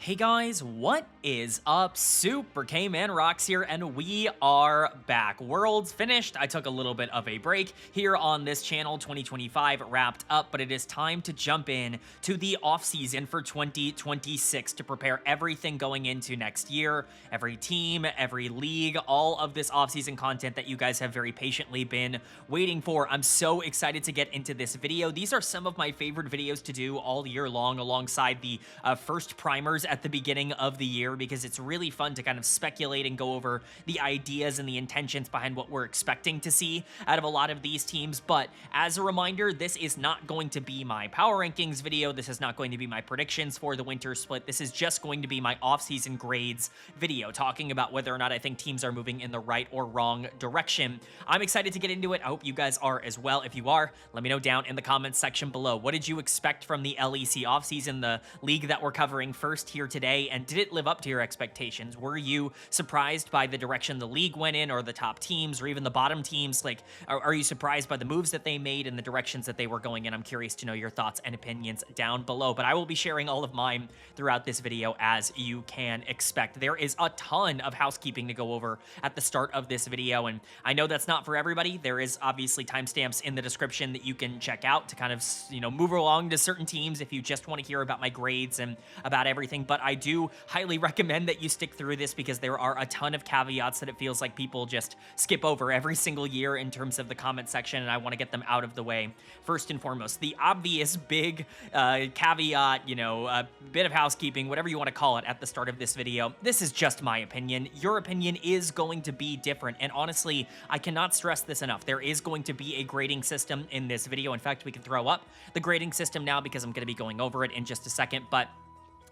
Hey guys, what is up? Super K-Man Rocks here, and we are back. Worlds finished. I took a little bit of a break here on this channel. 2025 wrapped up, but it is time to jump in to the off-season for 2026 to prepare everything going into next year. Every team, every league, all of this off-season content that you guys have very patiently been waiting for. I'm so excited to get into this video. These are some of my favorite videos to do all year long, alongside the first primers at the beginning of the year, because it's really fun to kind of speculate and go over the ideas and the intentions behind what we're expecting to see out of a lot of these teams. But as a reminder, this is not going to be my power rankings video. This is not going to be my predictions for the winter split. This is just going to be my off-season grades video, talking about whether or not I think teams are moving in the right or wrong direction. I'm excited to get into it. I hope you guys are as well. If you are, let me know down in the comments section below. What did you expect from the LEC offseason, the league that we're covering first here today, and did it live up to your expectations? Were you surprised by the direction the league went in, or the top teams, or even the bottom teams? Like, are you surprised by the moves that they made and the directions that they were going in? I'm curious to know your thoughts and opinions down below, but I will be sharing all of mine throughout this video, as you can expect. There is a ton of housekeeping to go over at the start of this video, and I know that's not for everybody. There is obviously timestamps in the description that you can check out to kind of, move along to certain teams if you just want to hear about my grades and about everything. But I do highly recommend that you stick through this, because there are a ton of caveats that it feels like people just skip over every single year in terms of the comment section, and I want to get them out of the way. First and foremost, the obvious big caveat, a bit of housekeeping, whatever you want to call it, at the start of this video. This is just my opinion. Your opinion is going to be different, and honestly, I cannot stress this enough. There is going to be a grading system in this video. In fact, we can throw up the grading system now, because I'm going to be going over it in just a second. But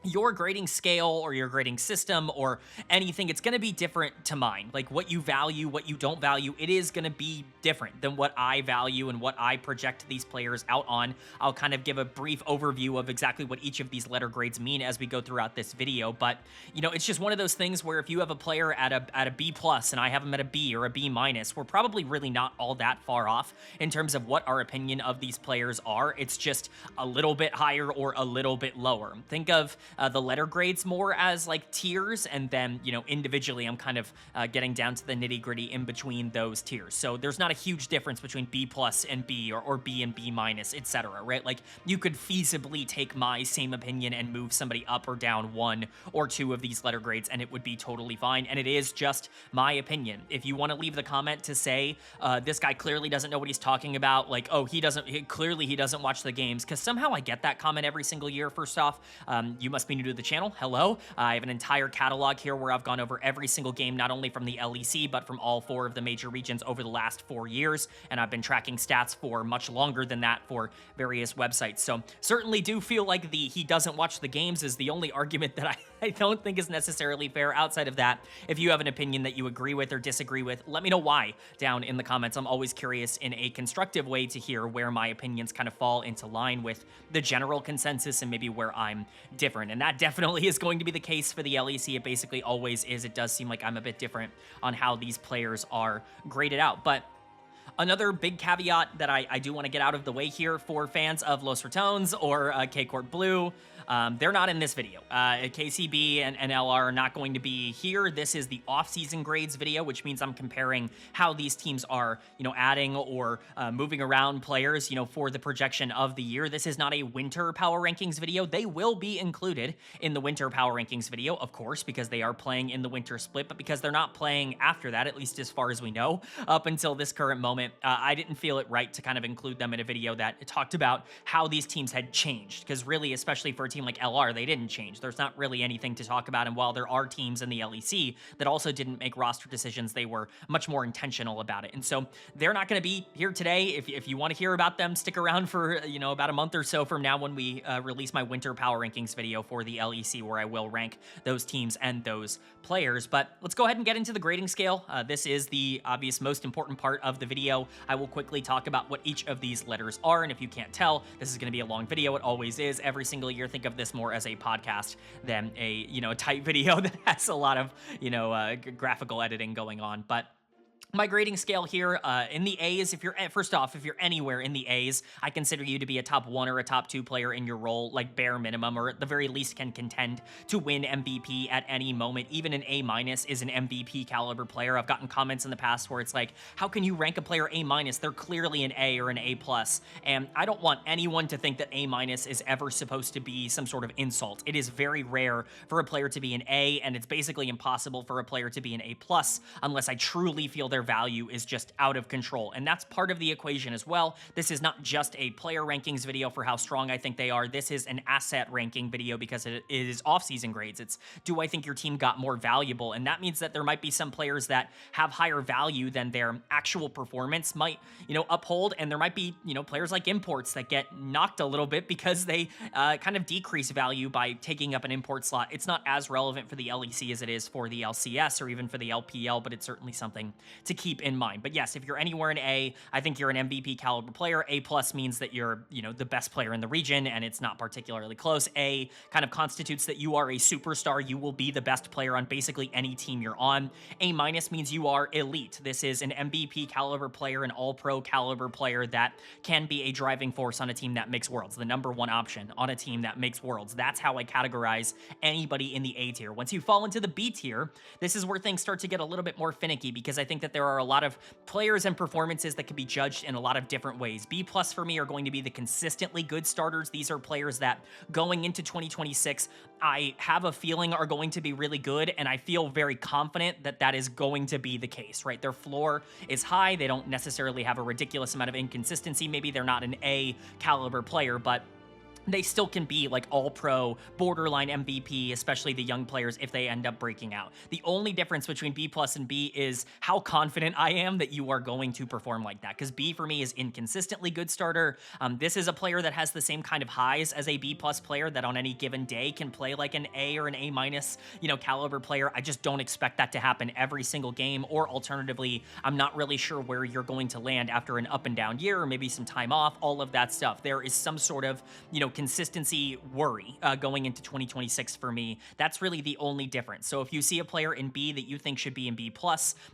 your grading scale or your grading system or anything, it's going to be different to mine. Like, what you value, what you don't value, it is going to be different than what I value and what I project these players out on. I'll kind of give a brief overview of exactly what each of these letter grades mean as we go throughout this video. But, it's just one of those things where if you have a player at a B plus and I have them at a B or a B minus, we're probably really not all that far off in terms of what our opinion of these players are. It's just a little bit higher or a little bit lower. Think of the letter grades more as like tiers, and then, individually I'm kind of getting down to the nitty gritty in between those tiers. So there's not a huge difference between B plus and B, or B and B minus, etc., right? Like, you could feasibly take my same opinion and move somebody up or down one or two of these letter grades, and it would be totally fine. And it is just my opinion. If you want to leave the comment to say, this guy clearly doesn't know what he's talking about, like, oh, he doesn't watch the games, because somehow I get that comment every single year. First off, you must be new to the channel. Hello. I have an entire catalog here where I've gone over every single game, not only from the LEC, but from all 4 of the major regions over the last 4 years. And I've been tracking stats for much longer than that for various websites. So certainly do feel like the he doesn't watch the games is the only argument that I don't think is necessarily fair. Outside of that, if you have an opinion that you agree with or disagree with, let me know why down in the comments. I'm always curious in a constructive way to hear where my opinions kind of fall into line with the general consensus and maybe where I'm different. And that definitely is going to be the case for the LEC. It basically always is. It does seem like I'm a bit different on how these players are graded out. But another big caveat that I do want to get out of the way here for fans of Los Ratones or K-Corp Blue, they're not in this video. KCB and LR are not going to be here. This is the off-season grades video, which means I'm comparing how these teams are, adding or moving around players, for the projection of the year. This is not a winter power rankings video. They will be included in the winter power rankings video, of course, because they are playing in the winter split, but because they're not playing after that, at least as far as we know, up until this current moment, I didn't feel it right to kind of include them in a video that talked about how these teams had changed, because really, especially for a team like LR, they didn't change. There's not really anything to talk about, and while there are teams in the LEC that also didn't make roster decisions, they were much more intentional about it. And so they're not going to be here today. If you want to hear about them, stick around for, about a month or so from now when we release my winter power rankings video for the LEC, where I will rank those teams and those players. But let's go ahead and get into the grading scale. This is the obvious most important part of the video. I will quickly talk about what each of these letters are, and if you can't tell, this is going to be a long video. It always is every single year. Think of this more as a podcast than a, a tight video that has a lot of, graphical editing going on. But My grading scale here in the A's, if you're first off, if you're anywhere in the A's, I consider you to be a top 1 or a top 2 player in your role, like bare minimum, or at the very least can contend to win MVP at any moment. Even an A- is an MVP caliber player. I've gotten comments in the past where it's like, how can you rank a player A-? They're clearly an A or an A+. And I don't want anyone to think that A- is ever supposed to be some sort of insult. It is very rare for a player to be an A, and it's basically impossible for a player to be an A+ unless I truly feel their value is just out of control. And that's part of the equation as well. This is not just a player rankings video for how strong I think they are. This is an asset ranking video because it is off-season grades. It's, do I think your team got more valuable? And that means that there might be some players that have higher value than their actual performance might, uphold. And there might be, players like imports that get knocked a little bit because they kind of decrease value by taking up an import slot. It's not as relevant for the LEC as it is for the LCS or even for the LPL, but it's certainly something to keep in mind. But yes, if you're anywhere in A, I think you're an MVP caliber player. A+ means that you're, the best player in the region, and it's not particularly close. A kind of constitutes that you are a superstar. You will be the best player on basically any team you're on. A- means you are elite. This is an MVP caliber player, an all-pro caliber player that can be a driving force on a team that makes worlds, the number 1 option on a team that makes worlds. That's how I categorize anybody in the A tier. Once you fall into the B tier, this is where things start to get a little bit more finicky, because I think that there are a lot of players and performances that can be judged in a lot of different ways. B+ for me are going to be the consistently good starters. These are players that going into 2026, I have a feeling are going to be really good, and I feel very confident that that is going to be the case, right? Their floor is high. They don't necessarily have a ridiculous amount of inconsistency. Maybe they're not an A caliber player, but they still can be like all-pro, borderline MVP, especially the young players if they end up breaking out. The only difference between B+ and B is how confident I am that you are going to perform like that, because B for me is inconsistently good starter. This is a player that has the same kind of highs as a B+ player that on any given day can play like an A or an A-, caliber player. I just don't expect that to happen every single game, or alternatively, I'm not really sure where you're going to land after an up and down year, or maybe some time off, all of that stuff. There is some sort of, consistency worry going into 2026 for me. That's really the only difference. So if you see a player in B that you think should be in B+,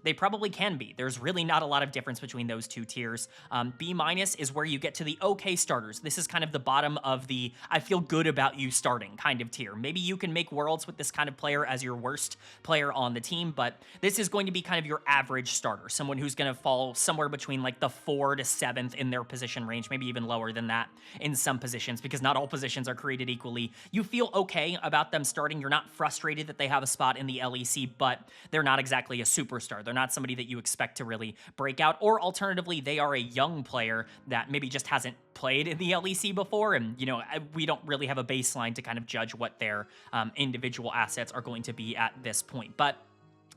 they probably can be. There's really not a lot of difference between those two tiers. B- is where you get to the okay starters. This is kind of the bottom of the I feel good about you starting kind of tier. Maybe you can make worlds with this kind of player as your worst player on the team, but this is going to be kind of your average starter, someone who's going to fall somewhere between like the 4th to 7th in their position range, maybe even lower than that in some positions, because not all positions are created equally. You feel okay about them starting. You're not frustrated that they have a spot in the LEC, but they're not exactly a superstar. They're not somebody that you expect to really break out, or alternatively, they are a young player that maybe just hasn't played in the LEC before, and we don't really have a baseline to kind of judge what their individual assets are going to be at this point. But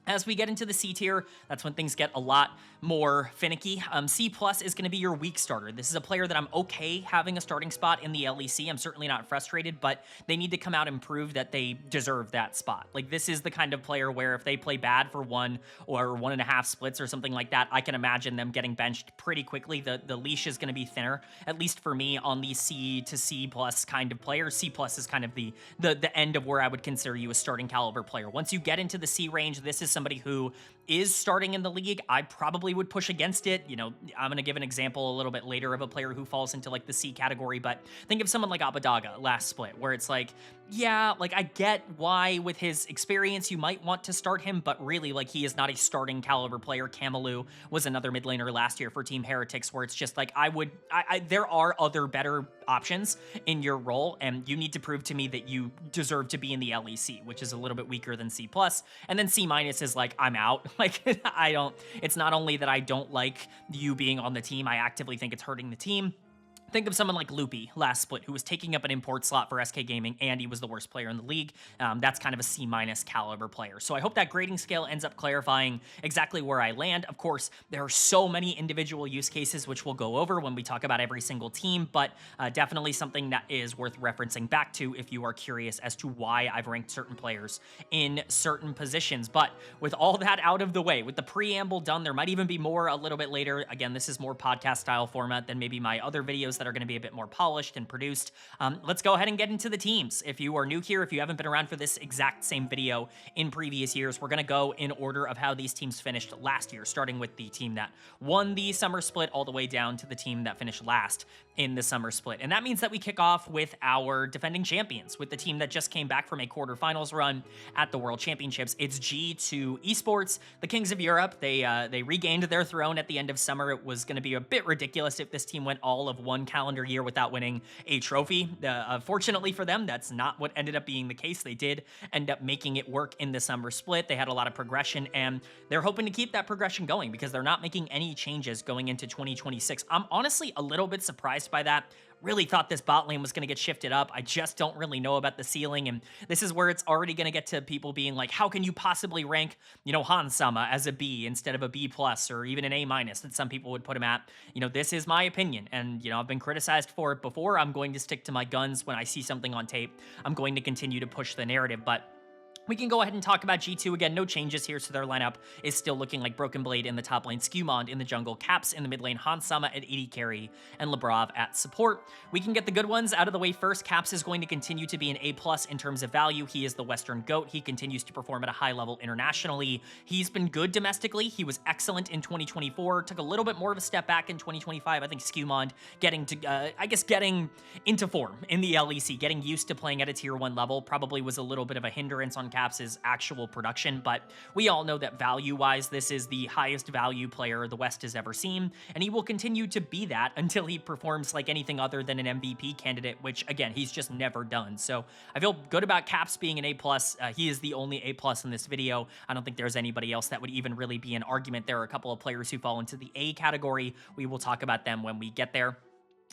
as we get into the C tier, that's when things get a lot more finicky. C+ is going to be your weak starter. This is a player that I'm okay having a starting spot in the LEC. I'm certainly not frustrated, but they need to come out and prove that they deserve that spot. Like, this is the kind of player where if they play bad for 1 or 1.5 splits or something like that, I can imagine them getting benched pretty quickly. The leash is going to be thinner, at least for me, on the C to C+ kind of players. C+ is kind of the end of where I would consider you a starting caliber player. Once you get into the C range, this is somebody who is starting in the league. I probably would push against it. I'm going to give an example a little bit later of a player who falls into like the C category, but think of someone like Abadaga last split, where it's like, yeah, like I get why with his experience you might want to start him, but really like he is not a starting caliber player. Kamalu was another mid laner last year for Team Heretics, where it's just like there are other better options in your role, and you need to prove to me that you deserve to be in the LEC, which is a little bit weaker than C+. And then C- is like, I'm out. Like, it's not only that I don't like you being on the team, I actively think it's hurting the team. Think of someone like Loopy last split, who was taking up an import slot for SK Gaming, and he was the worst player in the league. That's kind of a C- caliber player. So I hope that grading scale ends up clarifying exactly where I land. Of course, there are so many individual use cases, which we'll go over when we talk about every single team, but definitely something that is worth referencing back to if you are curious as to why I've ranked certain players in certain positions. But with all that out of the way, with the preamble done, there might even be more a little bit later. Again, this is more podcast style format than maybe my other videos videos that are going to be a bit more polished and produced. Let's go ahead and get into the teams. If you are new here, if you haven't been around for this exact same video in previous years, we're going to go in order of how these teams finished last year, starting with the team that won the summer split all the way down to the team that finished last in the summer split. And that means that we kick off with our defending champions, with the team that just came back from a quarterfinals run at the World Championships. It's G2 Esports, the Kings of Europe. They regained their throne at the end of summer. It was going to be a bit ridiculous if this team went all of one calendar year without winning a trophy. Fortunately for them, that's not what ended up being the case. They did end up making it work in the summer split. They had a lot of progression, and they're hoping to keep that progression going because they're not making any changes going into 2026. I'm honestly a little bit surprised by that. Really thought this bot lane was going to get shifted up. I just don't really know about the ceiling, and this is where it's already going to get to people being like, how can you possibly rank, Hansama as a B instead of a B+, or even an A- that some people would put him at. This is my opinion, and, I've been criticized for it before. I'm going to stick to my guns when I see something on tape. I'm going to continue to push the narrative, but we can go ahead and talk about G2 again. No changes here, so their lineup is still looking like Broken Blade in the top lane, Skewmond in the jungle, Caps in the mid lane, Hansama at AD carry, and Labrov at support. We can get the good ones out of the way first. Caps is going to continue to be an A+ in terms of value. He is the Western GOAT. He continues to perform at a high level internationally. He's been good domestically. He was excellent in 2024. Took a little bit more of a step back in 2025. I think Skewmond getting into form in the LEC, getting used to playing at a tier 1 level probably was a little bit of a hindrance on Caps' actual production, but we all know that value-wise, this is the highest value player the West has ever seen, and he will continue to be that until he performs like anything other than an MVP candidate, which, again, he's just never done. So I feel good about Caps being an A+. He is the only A+ in this video. I don't think there's anybody else that would even really be an argument. There are a couple of players who fall into the A category. We will talk about them when we get there.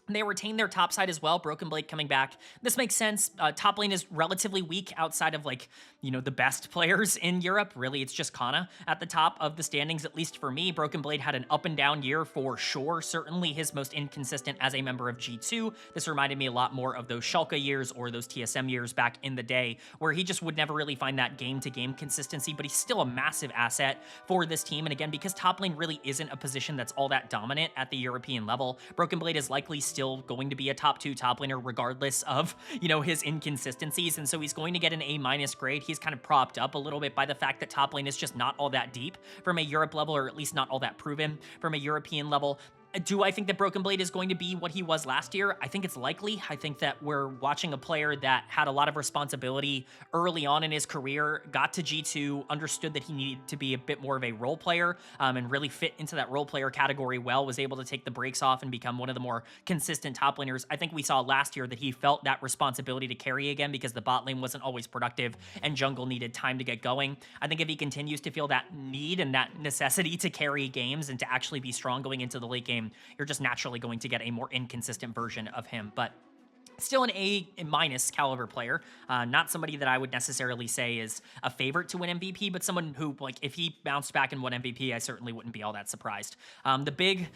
They retain their top side as well. Broken Blade coming back. This makes sense. Top lane is relatively weak outside of the best players in Europe. Really, it's just Kana at the top of the standings, at least for me. Broken Blade had an up and down year for sure. Certainly his most inconsistent as a member of G2. This reminded me a lot more of those Schalke years or those TSM years back in the day where he just would never really find that game-to-game consistency, but he's still a massive asset for this team. And again, because top lane really isn't a position that's all that dominant at the European level, Broken Blade is likely still going to be a top 2 top laner regardless of, his inconsistencies. And so he's going to get an A- grade. He's kind of propped up a little bit by the fact that top lane is just not all that deep from a Europe level, or at least not all that proven from a European level. Do I think that Broken Blade is going to be what he was last year? I think it's likely. I think that we're watching a player that had a lot of responsibility early on in his career, got to G2, understood that he needed to be a bit more of a role player, and really fit into that role player category well, was able to take the brakes off and become one of the more consistent top laners. I think we saw last year that he felt that responsibility to carry again because the bot lane wasn't always productive and jungle needed time to get going. I think if he continues to feel that need and that necessity to carry games and to actually be strong going into the late game, you're just naturally going to get a more inconsistent version of him. But still an A- caliber player. Not somebody that I would necessarily say is a favorite to win MVP, but someone who, if he bounced back and won MVP, I certainly wouldn't be all that surprised. The big,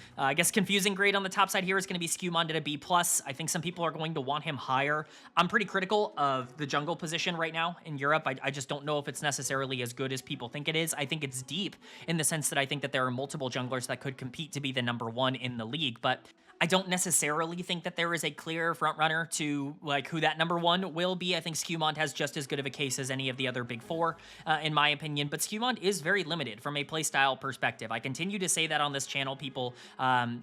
confusing grade on the top side here is going to be Skewmond at a B+. I think some people are going to want him higher. I'm pretty critical of the jungle position right now in Europe. I just don't know if it's necessarily as good as people think it is. I think it's deep in the sense that I think that there are multiple junglers that could compete to be the number 1 in the league, but I don't necessarily think that there is a clear frontrunner to who that number 1 will be. I think Skewmond has just as good of a case as any of the other big 4, in my opinion, but Skewmond is very limited from a playstyle perspective. I continue to say that on this channel. People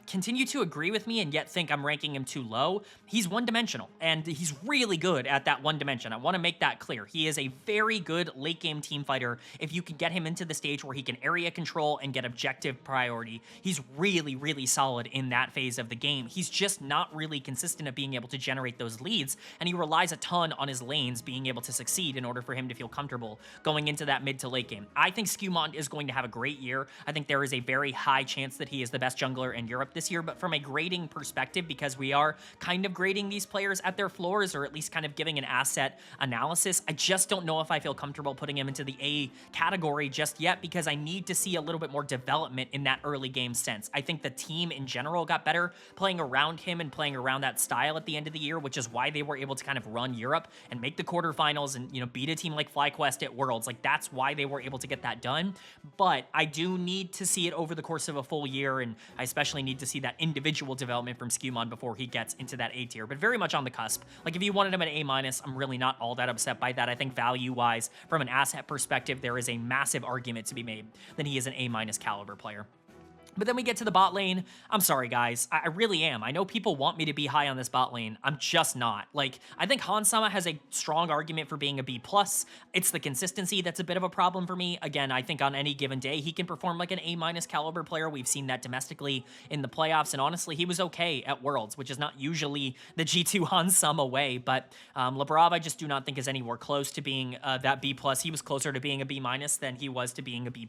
continue to agree with me and yet think I'm ranking him too low. He's one-dimensional, and he's really good at that one dimension. I want to make that clear. He is a very good late-game team fighter. If you can get him into the stage where he can area control and get objective priority, he's really, really solid in that phase of the game. He's just not really consistent at being able to generate those leads, and he relies a ton on his lanes being able to succeed in order for him to feel comfortable going into that mid to late game. I think Skewmond is going to have a great year. I think there is a very high chance that he is the best jungler in Europe this year, but from a grading perspective, because we are kind of grading these players at their floors, or at least kind of giving an asset analysis, I just don't know if I feel comfortable putting him into the A category just yet, because I need to see a little bit more development in that early game sense. I think the team in general got better, playing around him and playing around that style at the end of the year, which is why they were able to kind of run Europe and make the quarterfinals and, beat a team like FlyQuest at Worlds. Like, that's why they were able to get that done. But I do need to see it over the course of a full year, and I especially need to see that individual development from Skumon before he gets into that A tier, but very much on the cusp. Like, if you wanted him at A-, I'm really not all that upset by that. I think value-wise, from an asset perspective, there is a massive argument to be made that he is an A- caliber player. But then we get to the bot lane. I'm sorry, guys. I really am. I know people want me to be high on this bot lane. I'm just not. Like, I think Hansama has a strong argument for being a B+. It's the consistency that's a bit of a problem for me. Again, I think on any given day, he can perform like an A- caliber player. We've seen that domestically in the playoffs, and honestly, he was okay at Worlds, which is not usually the G2 Hansama way, but Labrav, I just do not think is anywhere close to being that B+. He was closer to being a B- than he was to being a B+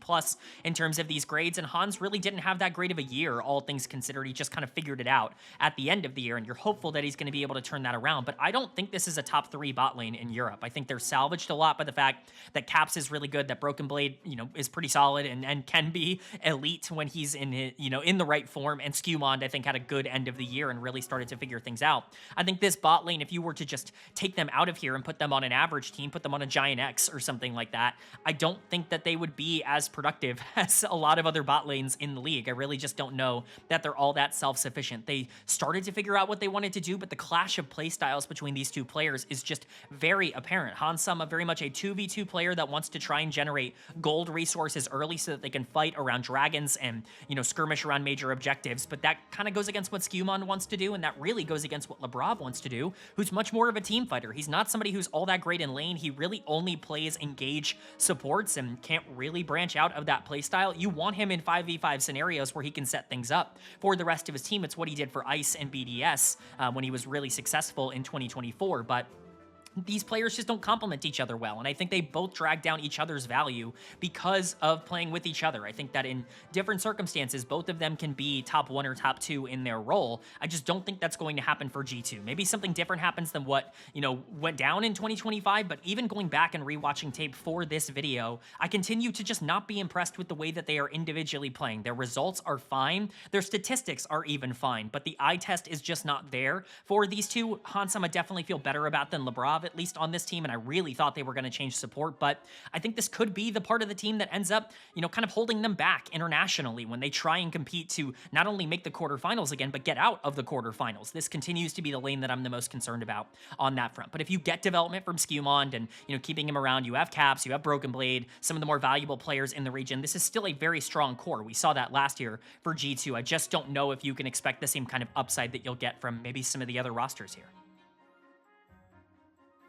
in terms of these grades, and Hans really didn't have that great of a year, all things considered. He just kind of figured it out at the end of the year, and you're hopeful that he's going to be able to turn that around. But I don't think this is a top 3 bot lane in Europe. I think they're salvaged a lot by the fact that Caps is really good, that Broken Blade, is pretty solid and can be elite when he's in his, in the right form. And Skumond, I think, had a good end of the year and really started to figure things out. I think this bot lane, if you were to just take them out of here and put them on an average team, put them on a GIANTX or something like that, I don't think that they would be as productive as a lot of other bot lanes in the league. I really just don't know that they're all that self-sufficient. They started to figure out what they wanted to do, but the clash of play styles between these two players is just very apparent. Hansama, very much a 2v2 player that wants to try and generate gold resources early so that they can fight around dragons and, skirmish around major objectives, but that kind of goes against what Skumon wants to do, and that really goes against what Labrav wants to do, who's much more of a team fighter. He's not somebody who's all that great in lane. He really only plays engage supports and can't really branch out of that play style. You want him in 5v5 scenarios where he can set things up for the rest of his team. It's what he did for ICE and BDS when he was really successful in 2024, but these players just don't complement each other well, and I think they both drag down each other's value because of playing with each other. I think that in different circumstances, both of them can be top 1 or top 2 in their role. I just don't think that's going to happen for G2. Maybe something different happens than what, went down in 2025, but even going back and rewatching tape for this video, I continue to just not be impressed with the way that they are individually playing. Their results are fine. Their statistics are even fine, but the eye test is just not there for these two. Hansama, I definitely feel better about than Labrav, at least on this team, and I really thought they were going to change support, but I think this could be the part of the team that ends up, kind of holding them back internationally when they try and compete to not only make the quarterfinals again, but get out of the quarterfinals. This continues to be the lane that I'm the most concerned about on that front. But if you get development from Skumond and, keeping him around, you have Caps, you have Broken Blade, some of the more valuable players in the region, this is still a very strong core. We saw that last year for G2. I just don't know if you can expect the same kind of upside that you'll get from maybe some of the other rosters here.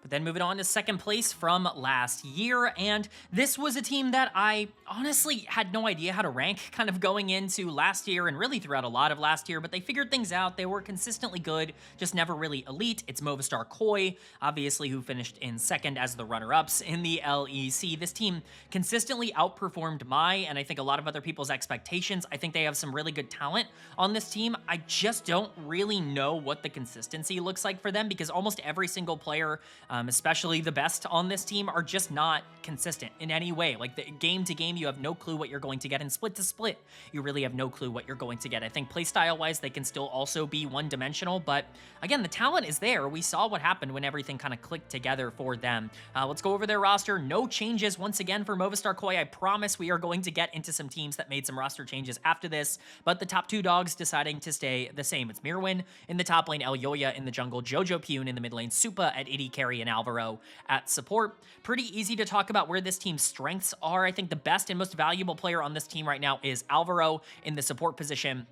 But then moving on to second place from last year, and this was a team that I honestly had no idea how to rank kind of going into last year and really throughout a lot of last year, but they figured things out. They were consistently good, just never really elite. It's Movistar KOI, obviously, who finished in second as the runner-ups in the LEC. This team consistently outperformed my, and I think a lot of other people's expectations. I think they have some really good talent on this team. I just don't really know what the consistency looks like for them because almost every single player, especially the best on this team, are just not consistent in any way. Like, the game to game, you have no clue what you're going to get, and split to split, you really have no clue what you're going to get. I think playstyle wise, they can still also be one-dimensional, but again, the talent is there. We saw what happened when everything kind of clicked together for them. Let's go over their roster. No changes once again for Movistar KOI. I promise we are going to get into some teams that made some roster changes after this, but the top two dogs deciding to stay the same. It's Mirwin in the top lane, Elyoya in the jungle, Jojo Pune in the mid lane, Supa at AD carry, and Alvaro at support. Pretty easy to talk about where this team's strengths are. I think the best and most valuable player on this team right now is Alvaro in the support position.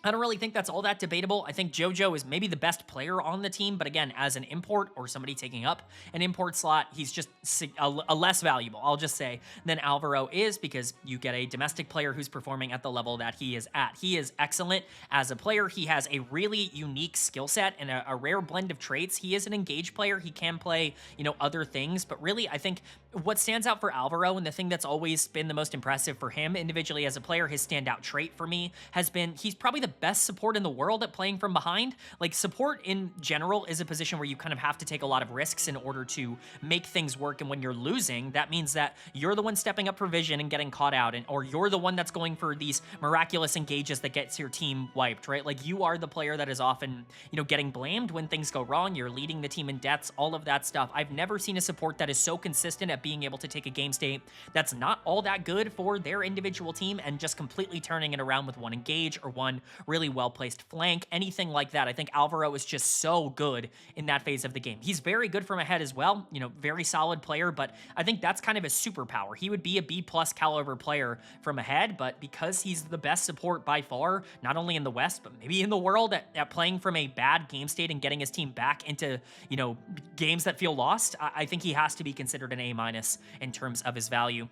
I don't really think that's all that debatable. I think Jojo is maybe the best player on the team, but again, as an import or somebody taking up an import slot, he's just a less valuable, I'll just say, than Alvaro is, because you get a domestic player who's performing at the level that he is at. He is excellent as a player. He has a really unique skill set and a rare blend of traits. He is an engaged player. He can play, other things, but really, I think What stands out for Alvaro, and the thing that's always been the most impressive for him individually as a player, his standout trait for me has been he's probably the best support in the world at playing from behind. Like, support in general is a position where you kind of have to take a lot of risks in order to make things work, and when you're losing, that means that you're the one stepping up for vision and getting caught out, or you're the one that's going for these miraculous engages that gets your team wiped, right? Like, you are the player that is often, getting blamed when things go wrong. You're leading the team in deaths, all of that stuff. I've never seen a support that is so consistent at being able to take a game state that's not all that good for their individual team and just completely turning it around with one engage or one really well-placed flank, anything like that. I think Alvaro is just so good in that phase of the game. He's very good from ahead as well, very solid player, but I think that's kind of his superpower. He would be a B+ caliber player from ahead, but because he's the best support by far, not only in the West, but maybe in the world at playing from a bad game state and getting his team back into, games that feel lost, I think he has to be considered an A- in terms of his value.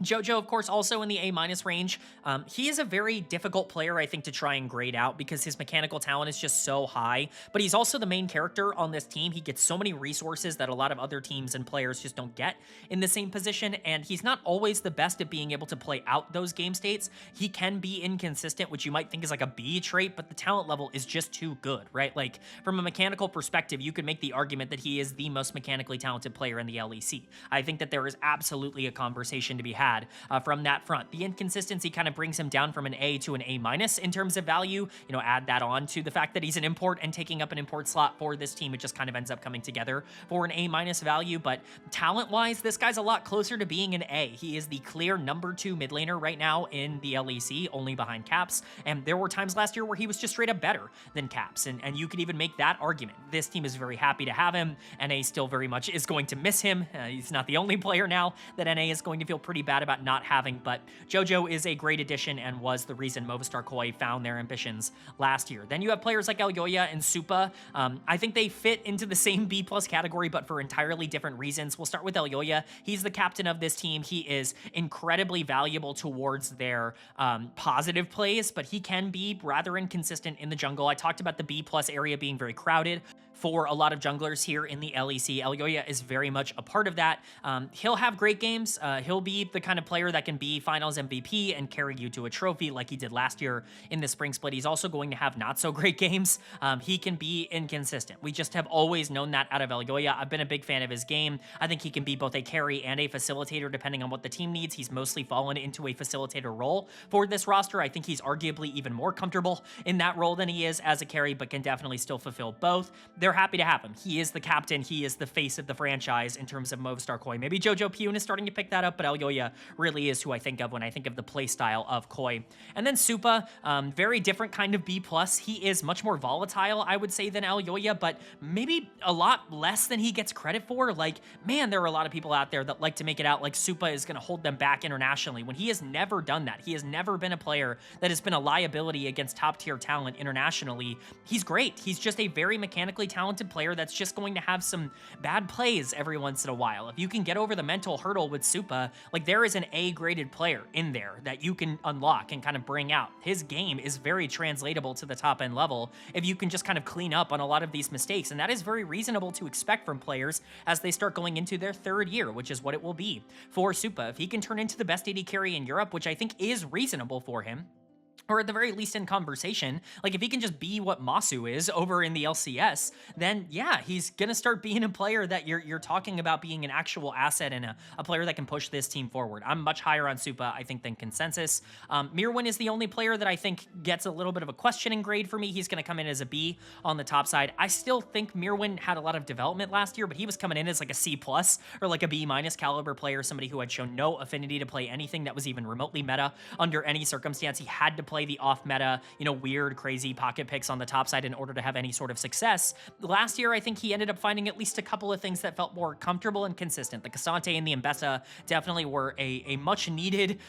Jojo, of course, also in the A- range. He is a very difficult player, I think, to try and grade out because his mechanical talent is just so high, but he's also the main character on this team. He gets so many resources that a lot of other teams and players just don't get in the same position, and he's not always the best at being able to play out those game states. He can be inconsistent, which you might think is like a B trait, but the talent level is just too good, right? Like, from a mechanical perspective, you could make the argument that he is the most mechanically talented player in the LEC. I think that there is absolutely a conversation to be had from that front. The inconsistency kind of brings him down from an A to an A- in terms of value. Add that on to the fact that he's an import and taking up an import slot for this team. It just kind of ends up coming together for an A- value, but talent-wise, this guy's a lot closer to being an A. He is the clear number 2 mid laner right now in the LEC, only behind Caps, and there were times last year where he was just straight up better than Caps, and you could even make that argument. This team is very happy to have him. NA still very much is going to miss him. He's not the only player now that NA is going to feel pretty bad about not having, but Jojo is a great addition and was the reason Movistar KOI found their ambitions last year. Then you have players like Elyoya and Supa. I think they fit into the same B+ category, but for entirely different reasons. We'll start with Elyoya. He's the captain of this team. He is incredibly valuable towards their positive plays, but he can be rather inconsistent in the jungle. I talked about the B+ area being very crowded for a lot of junglers here in the LEC. Elyoya is very much a part of that. He'll have great games. He'll be the kind of player that can be finals MVP and carry you to a trophy like he did last year in the spring split. He's also going to have not so great games. He can be inconsistent. We just have always known that out of Elyoya. I've been a big fan of his game. I think he can be both a carry and a facilitator depending on what the team needs. He's mostly fallen into a facilitator role for this roster. I think he's arguably even more comfortable in that role than he is as a carry, but can definitely still fulfill both. They're happy to have him. He is the captain. He is the face of the franchise in terms of Movistar KOI. Maybe Jojo Pune is starting to pick that up, but Elyoya really is who I think of when I think of the play style of KOI. And then Supa, very different kind of B+. He is much more volatile, I would say, than Elyoya, but maybe a lot less than he gets credit for. Like, man, there are a lot of people out there that like to make it out like Supa is going to hold them back internationally when he has never done that. He has never been a player that has been a liability against top-tier talent internationally. He's great. He's just a very mechanically talented player that's just going to have some bad plays every once in a while. If you can get over the mental hurdle with Supa, like, there is an A-graded player in there that you can unlock and kind of bring out. His game is very translatable to the top-end level if you can just kind of clean up on a lot of these mistakes, and that is very reasonable to expect from players as they start going into their 3rd year, which is what it will be for Supa. If he can turn into the best AD carry in Europe, which I think is reasonable for him, or at the very least in conversation, like if he can just be what Masu is over in the LCS, then yeah, he's gonna start being a player that you're talking about being an actual asset and a player that can push this team forward. I'm much higher on Supa, I think, than consensus. Mirwin is the only player that I think gets a little bit of a questioning grade for me. He's gonna come in as a B on the top side. I still think Mirwin had a lot of development last year, but he was coming in as like a C+ or like a B- caliber player, somebody who had shown no affinity to play anything that was even remotely meta under any circumstance. He had to play the off-meta, weird, crazy pocket picks on the top side in order to have any sort of success. Last year, I think he ended up finding at least a couple of things that felt more comfortable and consistent. The Cassante and the Mbessa definitely were a much-needed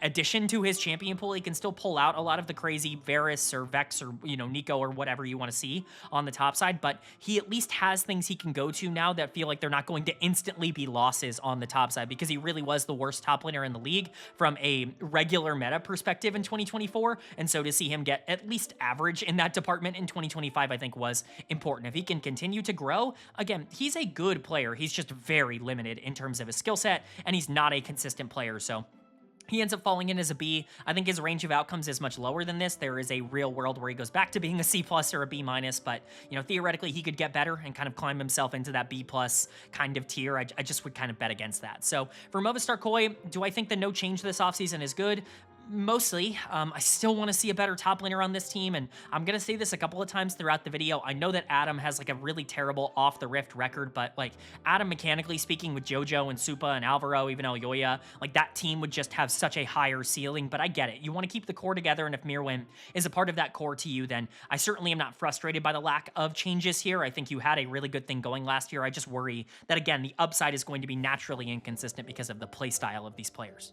addition to his champion pool. He can still pull out a lot of the crazy Varus or Vex or, Nico or whatever you want to see on the top side, but he at least has things he can go to now that feel like they're not going to instantly be losses on the top side, because he really was the worst top laner in the league from a regular meta perspective in 2024. before, and so to see him get at least average in that department in 2025, I think was important. If he can continue to grow, again, he's a good player. He's just very limited in terms of his skill set, and he's not a consistent player, so he ends up falling in as a B. I think his range of outcomes is much lower than this. There is a real world where he goes back to being a C+ or a B-, but, you know, theoretically he could get better and kind of climb himself into that B+ kind of tier. I just would kind of bet against that. So for Movistar KOI, do I think the no change this offseason is good? Mostly. I still want to see a better top laner on this team, and I'm going to say this a couple of times throughout the video. I know that Adam has like a really terrible off the rift record, but like Adam, mechanically speaking, with Jojo and Supa and Alvaro, even Elyoya, like that team would just have such a higher ceiling, but I get it. You want to keep the core together, and if Mirwin is a part of that core to you, then I certainly am not frustrated by the lack of changes here. I think you had a really good thing going last year. I just worry that, again, the upside is going to be naturally inconsistent because of the playstyle of these players.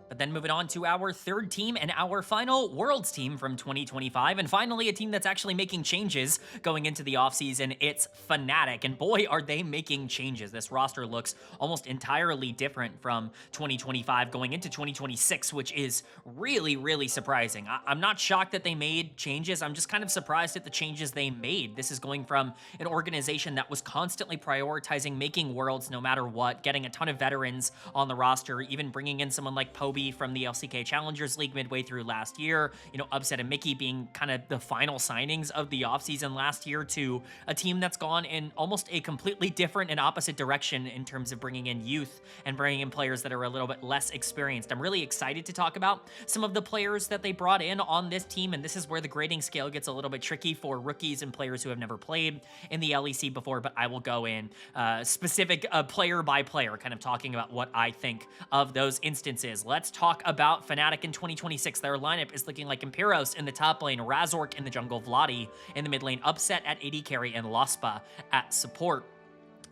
But then moving on to our third team and our final Worlds team from 2025, and finally a team that's actually making changes going into the offseason, it's Fnatic, and boy are they making changes. This roster looks almost entirely different from 2025 going into 2026, which is really, really surprising. I'm not shocked that they made changes, I'm just kind of surprised at the changes they made. This is going from an organization that was constantly prioritizing making Worlds no matter what, getting a ton of veterans on the roster, even bringing in someone like Poby from the LCK Challengers League midway through last year, you know, Upset and Mickey being kind of the final signings of the offseason last year, to a team that's gone in almost a completely different and opposite direction in terms of bringing in youth and bringing in players that are a little bit less experienced. I'm really excited to talk about some of the players that they brought in on this team, and this is where the grading scale gets a little bit tricky for rookies and players who have never played in the LEC before, but I will go in specific player by player, kind of talking about what I think of those instances. Let's talk about Fnatic in 2026. Their lineup is looking like Imperos in the top lane, Razork in the jungle, Vladi in the mid lane, Upset at AD carry, and Laspa at support.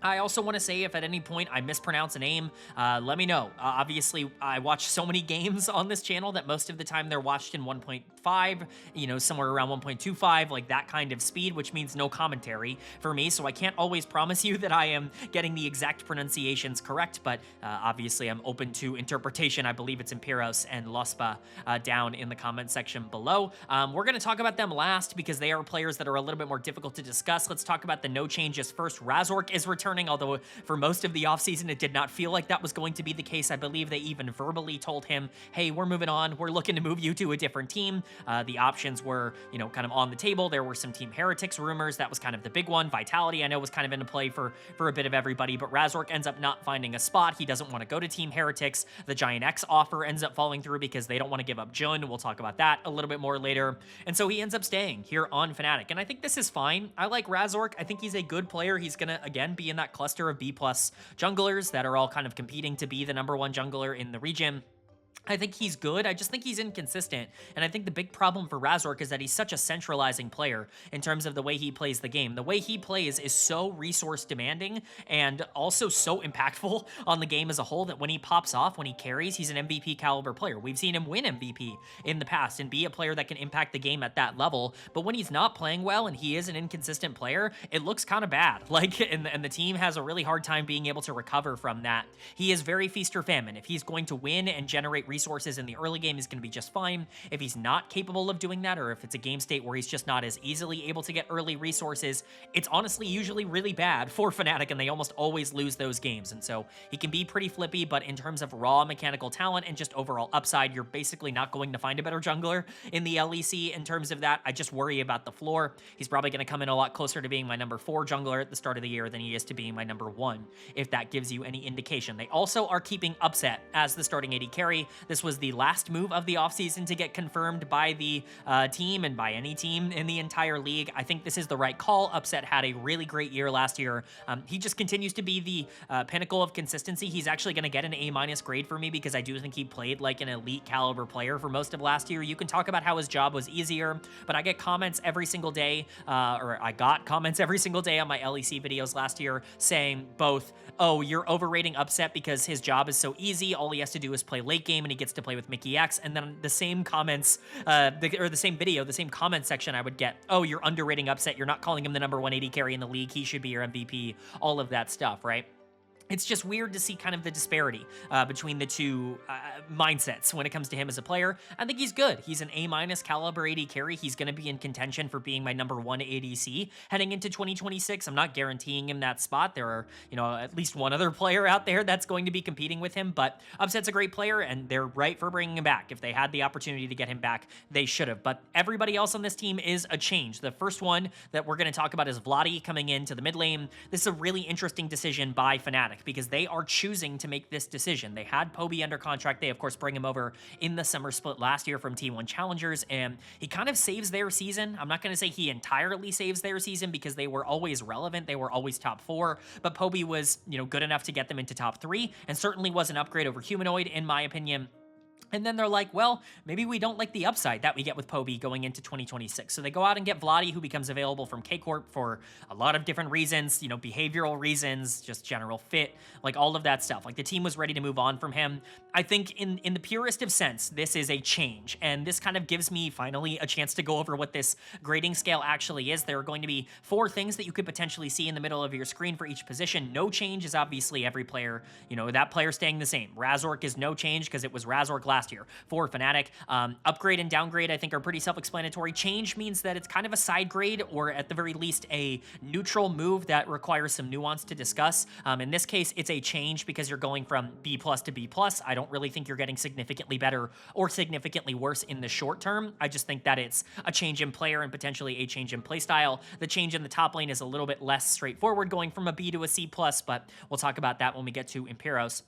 I also want to say, if at any point I mispronounce a name, let me know. Obviously, I watch so many games on this channel that most of the time they're watched in 1.5, you know, somewhere around 1.25, like that kind of speed, which means no commentary for me, so I can't always promise you that I am getting the exact pronunciations correct, but obviously I'm open to interpretation. I believe it's Imperos and Laspa down in the comment section below. We're going to talk about them last because they are players that are a little bit more difficult to discuss. Let's talk about the no changes first. Razork is returning, although for most of the offseason it did not feel like that was going to be the case. I believe they even verbally told him, hey, we're moving on, we're looking to move you to a different team. The options were, you know, kind of on the table. There were some Team Heretics rumors. That was kind of the big one. Vitality, I know, was kind of into play for a bit of everybody, but Razork ends up not finding a spot. He doesn't want to go to Team Heretics. The GIANTX offer ends up falling through because they don't want to give up Jun. We'll talk about that a little bit more later. And so he ends up staying here on Fnatic, and I think this is fine. I like Razork. I think he's a good player. He's gonna, again, be in that cluster of B+ junglers that are all kind of competing to be the #1 jungler in the region. I think he's good. I just think he's inconsistent. And I think the big problem for Razork is that he's such a centralizing player in terms of the way he plays the game. The way he plays is so resource demanding and also so impactful on the game as a whole that when he pops off, when he carries, he's an MVP caliber player. We've seen him win MVP in the past and be a player that can impact the game at that level. But when he's not playing well and he is an inconsistent player, it looks kind of bad. Like, and the team has a really hard time being able to recover from that. He is very feast or famine. If he's going to win and generate resources in the early game, is going to be just fine. If he's not capable of doing that, or if it's a game state where he's just not as easily able to get early resources, it's honestly usually really bad for Fnatic, and they almost always lose those games. And so he can be pretty flippy, but in terms of raw mechanical talent and just overall upside, you're basically not going to find a better jungler in the LEC in terms of that. I just worry about the floor. He's probably going to come in a lot closer to being my #4 jungler at the start of the year than he is to being my #1, if that gives you any indication. They also are keeping Upset as the starting AD carry. This was the last move of the offseason to get confirmed by the team and by any team in the entire league. I think this is the right call. Upset had a really great year last year. He just continues to be the pinnacle of consistency. He's actually going to get an A- grade for me because I do think he played like an elite caliber player for most of last year. You can talk about how his job was easier, but I get comments every single day, or I got comments every single day on my LEC videos last year saying both, oh, you're overrating Upset because his job is so easy. All he has to do is play late game and he gets to play with Mickey X. And then the same comments, or the same video, the same comment section I would get, oh, you're underrating Upset. You're not calling him the #1 AD carry in the league. He should be your MVP. All of that stuff, right? It's just weird to see kind of the disparity between the two mindsets when it comes to him as a player. I think he's good. He's an A- caliber AD carry. He's going to be in contention for being my #1 ADC heading into 2026. I'm not guaranteeing him that spot. There are, at least one other player out there that's going to be competing with him, but Upset's a great player, and they're right for bringing him back. If they had the opportunity to get him back, they should have. But everybody else on this team is a change. The first one that we're going to talk about is Vladi coming into the mid lane. This is a really interesting decision by Fnatic, because they are choosing to make this decision. They had Poby under contract. They, of course, bring him over in the summer split last year from T1 Challengers, and he kind of saves their season. I'm not going to say he entirely saves their season because they were always relevant. They were always top 4, but Poby was, good enough to get them into top 3, and certainly was an upgrade over Humanoid, in my opinion. And then they're like, well, maybe we don't like the upside that we get with Poby going into 2026. So they go out and get Vladi, who becomes available from KOI Corp for a lot of different reasons, behavioral reasons, just general fit, like all of that stuff. Like the team was ready to move on from him. I think in the purest of sense, this is a change. And this kind of gives me finally a chance to go over what this grading scale actually is. There are going to be 4 things that you could potentially see in the middle of your screen for each position. No change is obviously every player, that player staying the same. Razork is no change because it was Razork last year for Fnatic. Upgrade and downgrade, I think, are pretty self-explanatory. Change means that it's kind of a side grade, or at the very least a neutral move that requires some nuance to discuss. In this case, it's a change because you're going from B+ to B+. I don't really think you're getting significantly better or significantly worse in the short term. I just think that it's a change in player and potentially a change in playstyle. The change in the top lane is a little bit less straightforward, going from a B to a C+, but we'll talk about that when we get to Imperos.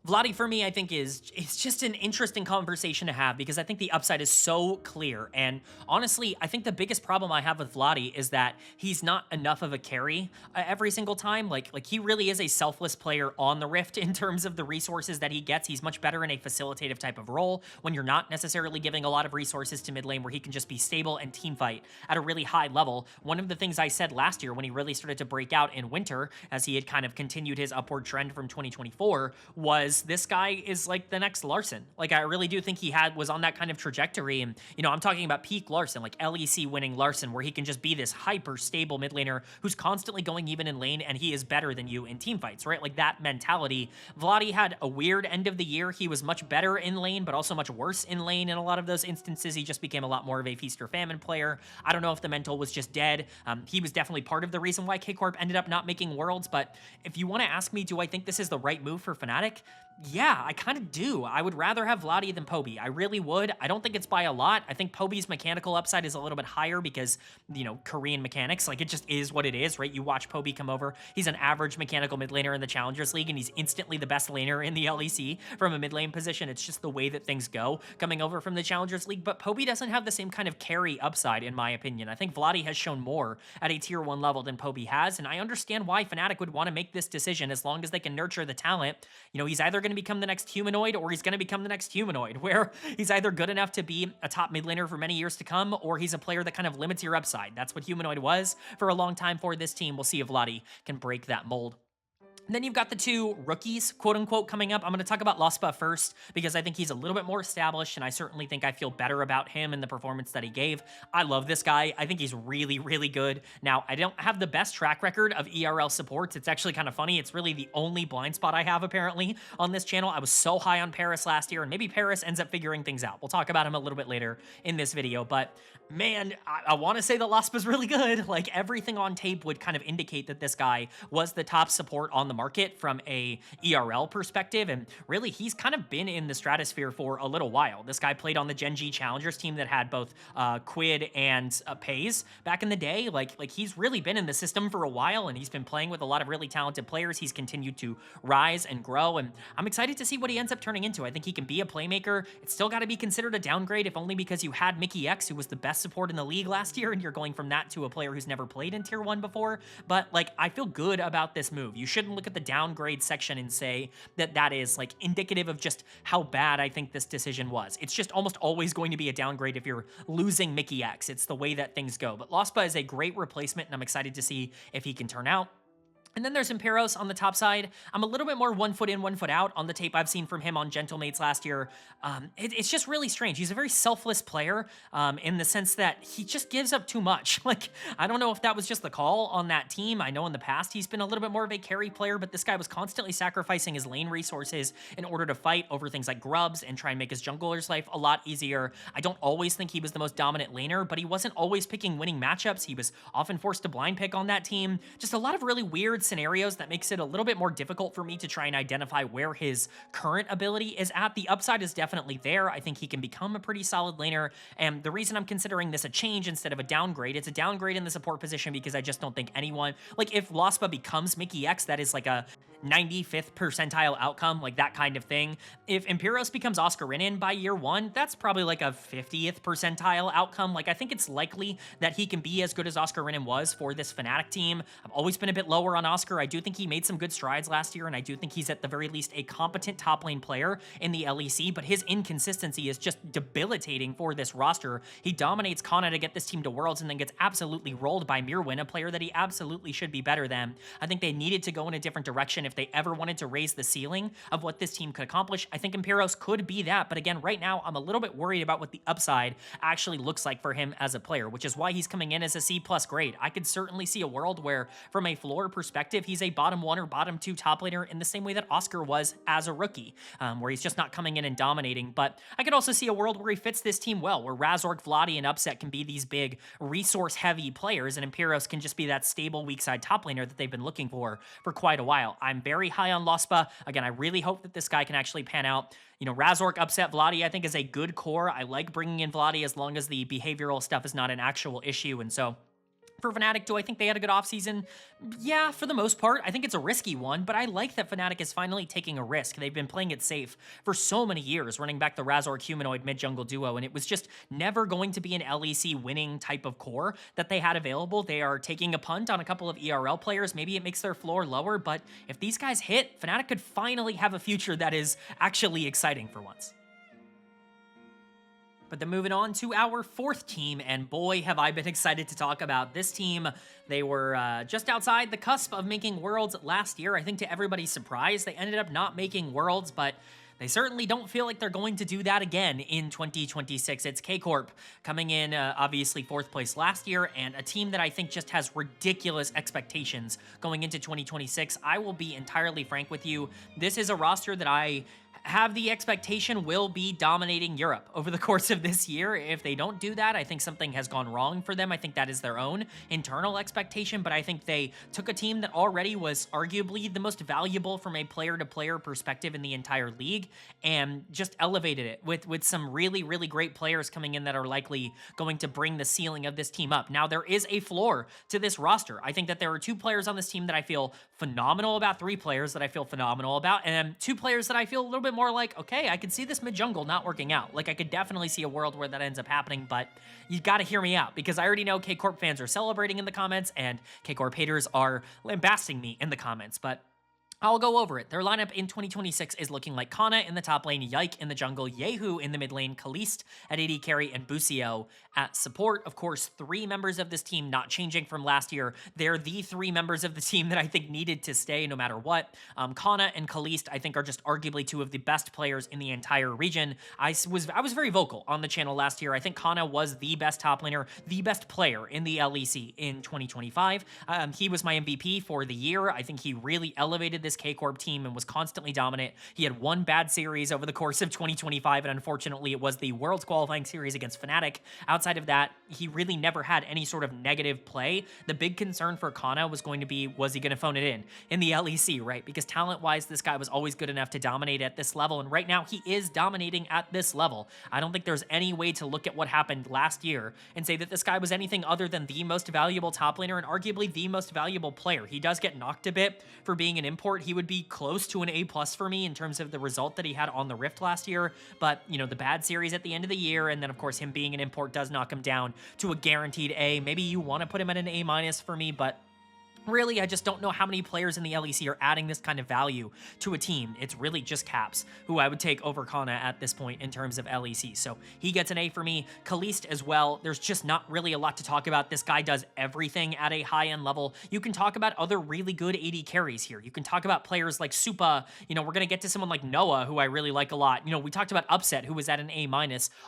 Vladi, for me, I think it's just an interesting conversation to have because I think the upside is so clear. And honestly, I think the biggest problem I have with Vladi is that he's not enough of a carry every single time. Like he really is a selfless player on the Rift in terms of the resources that he gets. He's much better in a facilitative type of role when you're not necessarily giving a lot of resources to mid lane, where he can just be stable and team fight at a really high level. One of the things I said last year when he really started to break out in winter, as he had kind of continued his upward trend from 2024, was this guy is like the next Larson. Like, I really do think he was on that kind of trajectory. And, I'm talking about peak Larson, like LEC winning Larson, where he can just be this hyper stable mid laner who's constantly going even in lane, and he is better than you in team fights, right? Like that mentality. Vladi had a weird end of the year. He was much better in lane, but also much worse in lane in a lot of those instances. He just became a lot more of a feast or famine player. I don't know if the mental was just dead. He was definitely part of the reason why KOI Corp ended up not making Worlds, but if you want to ask me, do I think this is the right move for Fnatic? Yeah, I kind of do. I would rather have Vladi than Poby. I really would. I don't think it's by a lot. I think Poby's mechanical upside is a little bit higher because, Korean mechanics, like it just is what it is, right? You watch Poby come over. He's an average mechanical mid laner in the Challengers League, and he's instantly the best laner in the LEC from a mid lane position. It's just the way that things go coming over from the Challengers League, but Poby doesn't have the same kind of carry upside, in my opinion. I think Vladi has shown more at a tier 1 level than Poby has, and I understand why Fnatic would want to make this decision as long as they can nurture the talent. He's either going to become the next Humanoid, or he's going to become the next Humanoid, where he's either good enough to be a top mid laner for many years to come, or he's a player that kind of limits your upside. That's what Humanoid was for a long time for this team. We'll see if Vladi can break that mold. Then you've got the 2 rookies, quote unquote, coming up. I'm going to talk about Lospa first because I think he's a little bit more established, and I certainly think I feel better about him and the performance that he gave. I love this guy. I think he's really, really good. Now, I don't have the best track record of ERL supports. It's actually kind of funny. It's really the only blind spot I have, apparently, on this channel. I was so high on Paris last year, and maybe Paris ends up figuring things out. We'll talk about him a little bit later in this video, but man, I want to say that Lospa's really good. Like, everything on tape would kind of indicate that this guy was the top support on the market from a ERL perspective, and really he's kind of been in the stratosphere for a little while. This guy played on the Gen G Challengers team that had both Quid and Pays back in the day. Like he's really been in the system for a while, and he's been playing with a lot of really talented players. He's continued to rise and grow, and I'm excited to see what he ends up turning into. I think he can be a playmaker. It's still got to be considered a downgrade, if only because you had Mickey X, who was the best support in the league last year, and you're going from that to a player who's never played in tier 1 before. But like, I feel good about this move. You shouldn't look at the downgrade section and say that that is like indicative of just how bad I think this decision was. It's just almost always going to be a downgrade if you're losing Mickey X. It's the way that things go. But Lospa is a great replacement, and I'm excited to see if he can turn out. And then there's Imperos on the top side. I'm a little bit more 1 foot in, 1 foot out on the tape I've seen from him on Gentlemates last year. It's just really strange. He's a very selfless player in the sense that he just gives up too much. Like, I don't know if that was just the call on that team. I know in the past he's been a little bit more of a carry player, but this guy was constantly sacrificing his lane resources in order to fight over things like grubs and try and make his jungler's life a lot easier. I don't always think he was the most dominant laner, but he wasn't always picking winning matchups. He was often forced to blind pick on that team. Just a lot of really weird scenarios that makes it a little bit more difficult for me to try and identify where his current ability is at. The upside is definitely there. I think he can become a pretty solid laner, and the reason I'm considering this a change instead of a downgrade, it's a downgrade in the support position because I just don't think anyone, like if Lospa becomes Mickey X, that is like a 95th percentile outcome, like that kind of thing. If Imperos becomes Oscarinin by year 1, that's probably like a 50th percentile outcome. Like I think it's likely that he can be as good as Oscarinin was for this Fnatic team. I've always been a bit lower on Oscar. I do think he made some good strides last year, and I do think he's at the very least a competent top lane player in the LEC, but his inconsistency is just debilitating for this roster. He dominates Kana to get this team to Worlds and then gets absolutely rolled by Mirwin, a player that he absolutely should be better than. I think they needed to go in a different direction if they ever wanted to raise the ceiling of what this team could accomplish. I think Imperos could be that, but again, right now, I'm a little bit worried about what the upside actually looks like for him as a player, which is why he's coming in as a C+ grade. I could certainly see a world where, from a floor perspective, he's a bottom 1 or bottom 2 top laner in the same way that Oscar was as a rookie, where he's just not coming in and dominating. But I could also see a world where he fits this team well, where Razork, Vladi, and Upset can be these big resource-heavy players, and Imperos can just be that stable weak side top laner that they've been looking for quite a while. I'm very high on Lospa. Again, I really hope that this guy can actually pan out. You know, Razork, Upset, Vladi, I think is a good core. I like bringing in Vladi as long as the behavioral stuff is not an actual issue, and so for Fnatic, do I think they had a good offseason? Yeah, for the most part. I think it's a risky one, but I like that Fnatic is finally taking a risk. They've been playing it safe for so many years, running back the Razork humanoid mid-jungle duo, and it was just never going to be an LEC winning type of core that they had available. They are taking a punt on a couple of ERL players. Maybe it makes their floor lower, but if these guys hit, Fnatic could finally have a future that is actually exciting for once. But then moving on to our 4th team, and boy, have I been excited to talk about this team. They were just outside the cusp of making Worlds last year. I think to everybody's surprise, they ended up not making Worlds, but they certainly don't feel like they're going to do that again in 2026. It's K Corp coming in, obviously 4th place last year, and a team that I think just has ridiculous expectations going into 2026. I will be entirely frank with you. This is a roster that I have the expectation will be dominating Europe over the course of this year. If they don't do that, I think something has gone wrong for them. I think that is their own internal expectation, but I think they took a team that already was arguably the most valuable from a player-to-player perspective in the entire league and just elevated it with some really, really great players coming in that are likely going to bring the ceiling of this team up. Now, there is a floor to this roster. I think that there are 2 players on this team that I feel phenomenal about, 3 players that I feel phenomenal about, and 2 players that I feel a little bit more like, okay, I could see this mid-jungle not working out. Like, I could definitely see a world where that ends up happening, but you gotta hear me out, because I already know K-Corp fans are celebrating in the comments, and K-Corp haters are lambasting me in the comments, but I'll go over it. Their lineup in 2026 is looking like Kana in the top lane, Yike in the jungle, Yehu in the mid lane, Kalist at AD carry, and Busio at support. Of course, 3 members of this team not changing from last year. They're the 3 members of the team that I think needed to stay no matter what. Kana and Kalist, I think, are just arguably 2 of the best players in the entire region. I was very vocal on the channel last year. I think Kana was the best top laner, the best player in the LEC in 2025. He was my MVP for the year. I think he really elevated this K-Corp team and was constantly dominant. He had 1 bad series over the course of 2025, and unfortunately it was the Worlds qualifying series against Fnatic. Outside of that, he really never had any sort of negative play. The big concern for Kana was going to be, was he going to phone it in the LEC, right? Because talent-wise, this guy was always good enough to dominate at this level, and right now he is dominating at this level. I don't think there's any way to look at what happened last year and say that this guy was anything other than the most valuable top laner and arguably the most valuable player. He does get knocked a bit for being an import. He would be close to an A+ for me in terms of the result that he had on the Rift last year, but, you know, the bad series at the end of the year, and then, of course, him being an import does knock him down to a guaranteed A. Maybe you want to put him at an A- for me, but Really, I just don't know how many players in the LEC are adding this kind of value to a team. It's really just Caps, who I would take over Kana at this point in terms of LEC. So he gets an A for me. Kaliste as well. There's just not really a lot to talk about. This guy does everything at a high-end level. You can talk about other really good AD carries here. You can talk about players like Supa. You know, we're going to get to someone like Noah, who I really like a lot. You know, we talked about Upset, who was at an A-.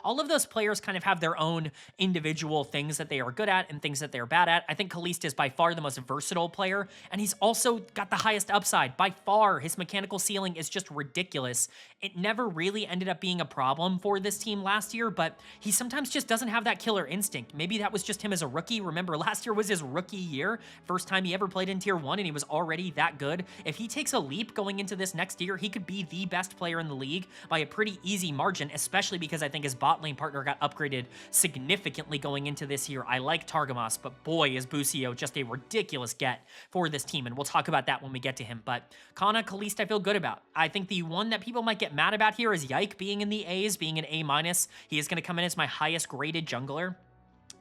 All of those players kind of have their own individual things that they are good at and things that they're bad at. I think Kaliste is by far the most versatile player, and he's also got the highest upside. By far, his mechanical ceiling is just ridiculous. It never really ended up being a problem for this team last year, but he sometimes just doesn't have that killer instinct. Maybe that was just him as a rookie. Remember, last year was his rookie year, first time he ever played in Tier 1, and he was already that good. If he takes a leap going into this next year, he could be the best player in the league by a pretty easy margin, especially because I think his bot lane partner got upgraded significantly going into this year. I like Targamas, but boy, is Busio just a ridiculous get for this team, and we'll talk about that when we get to him. But Kana, Kaliste, I feel good about. I think the one that people might get mad about here is Yike being in the A's, being an A-. He is going to come in as my highest graded jungler.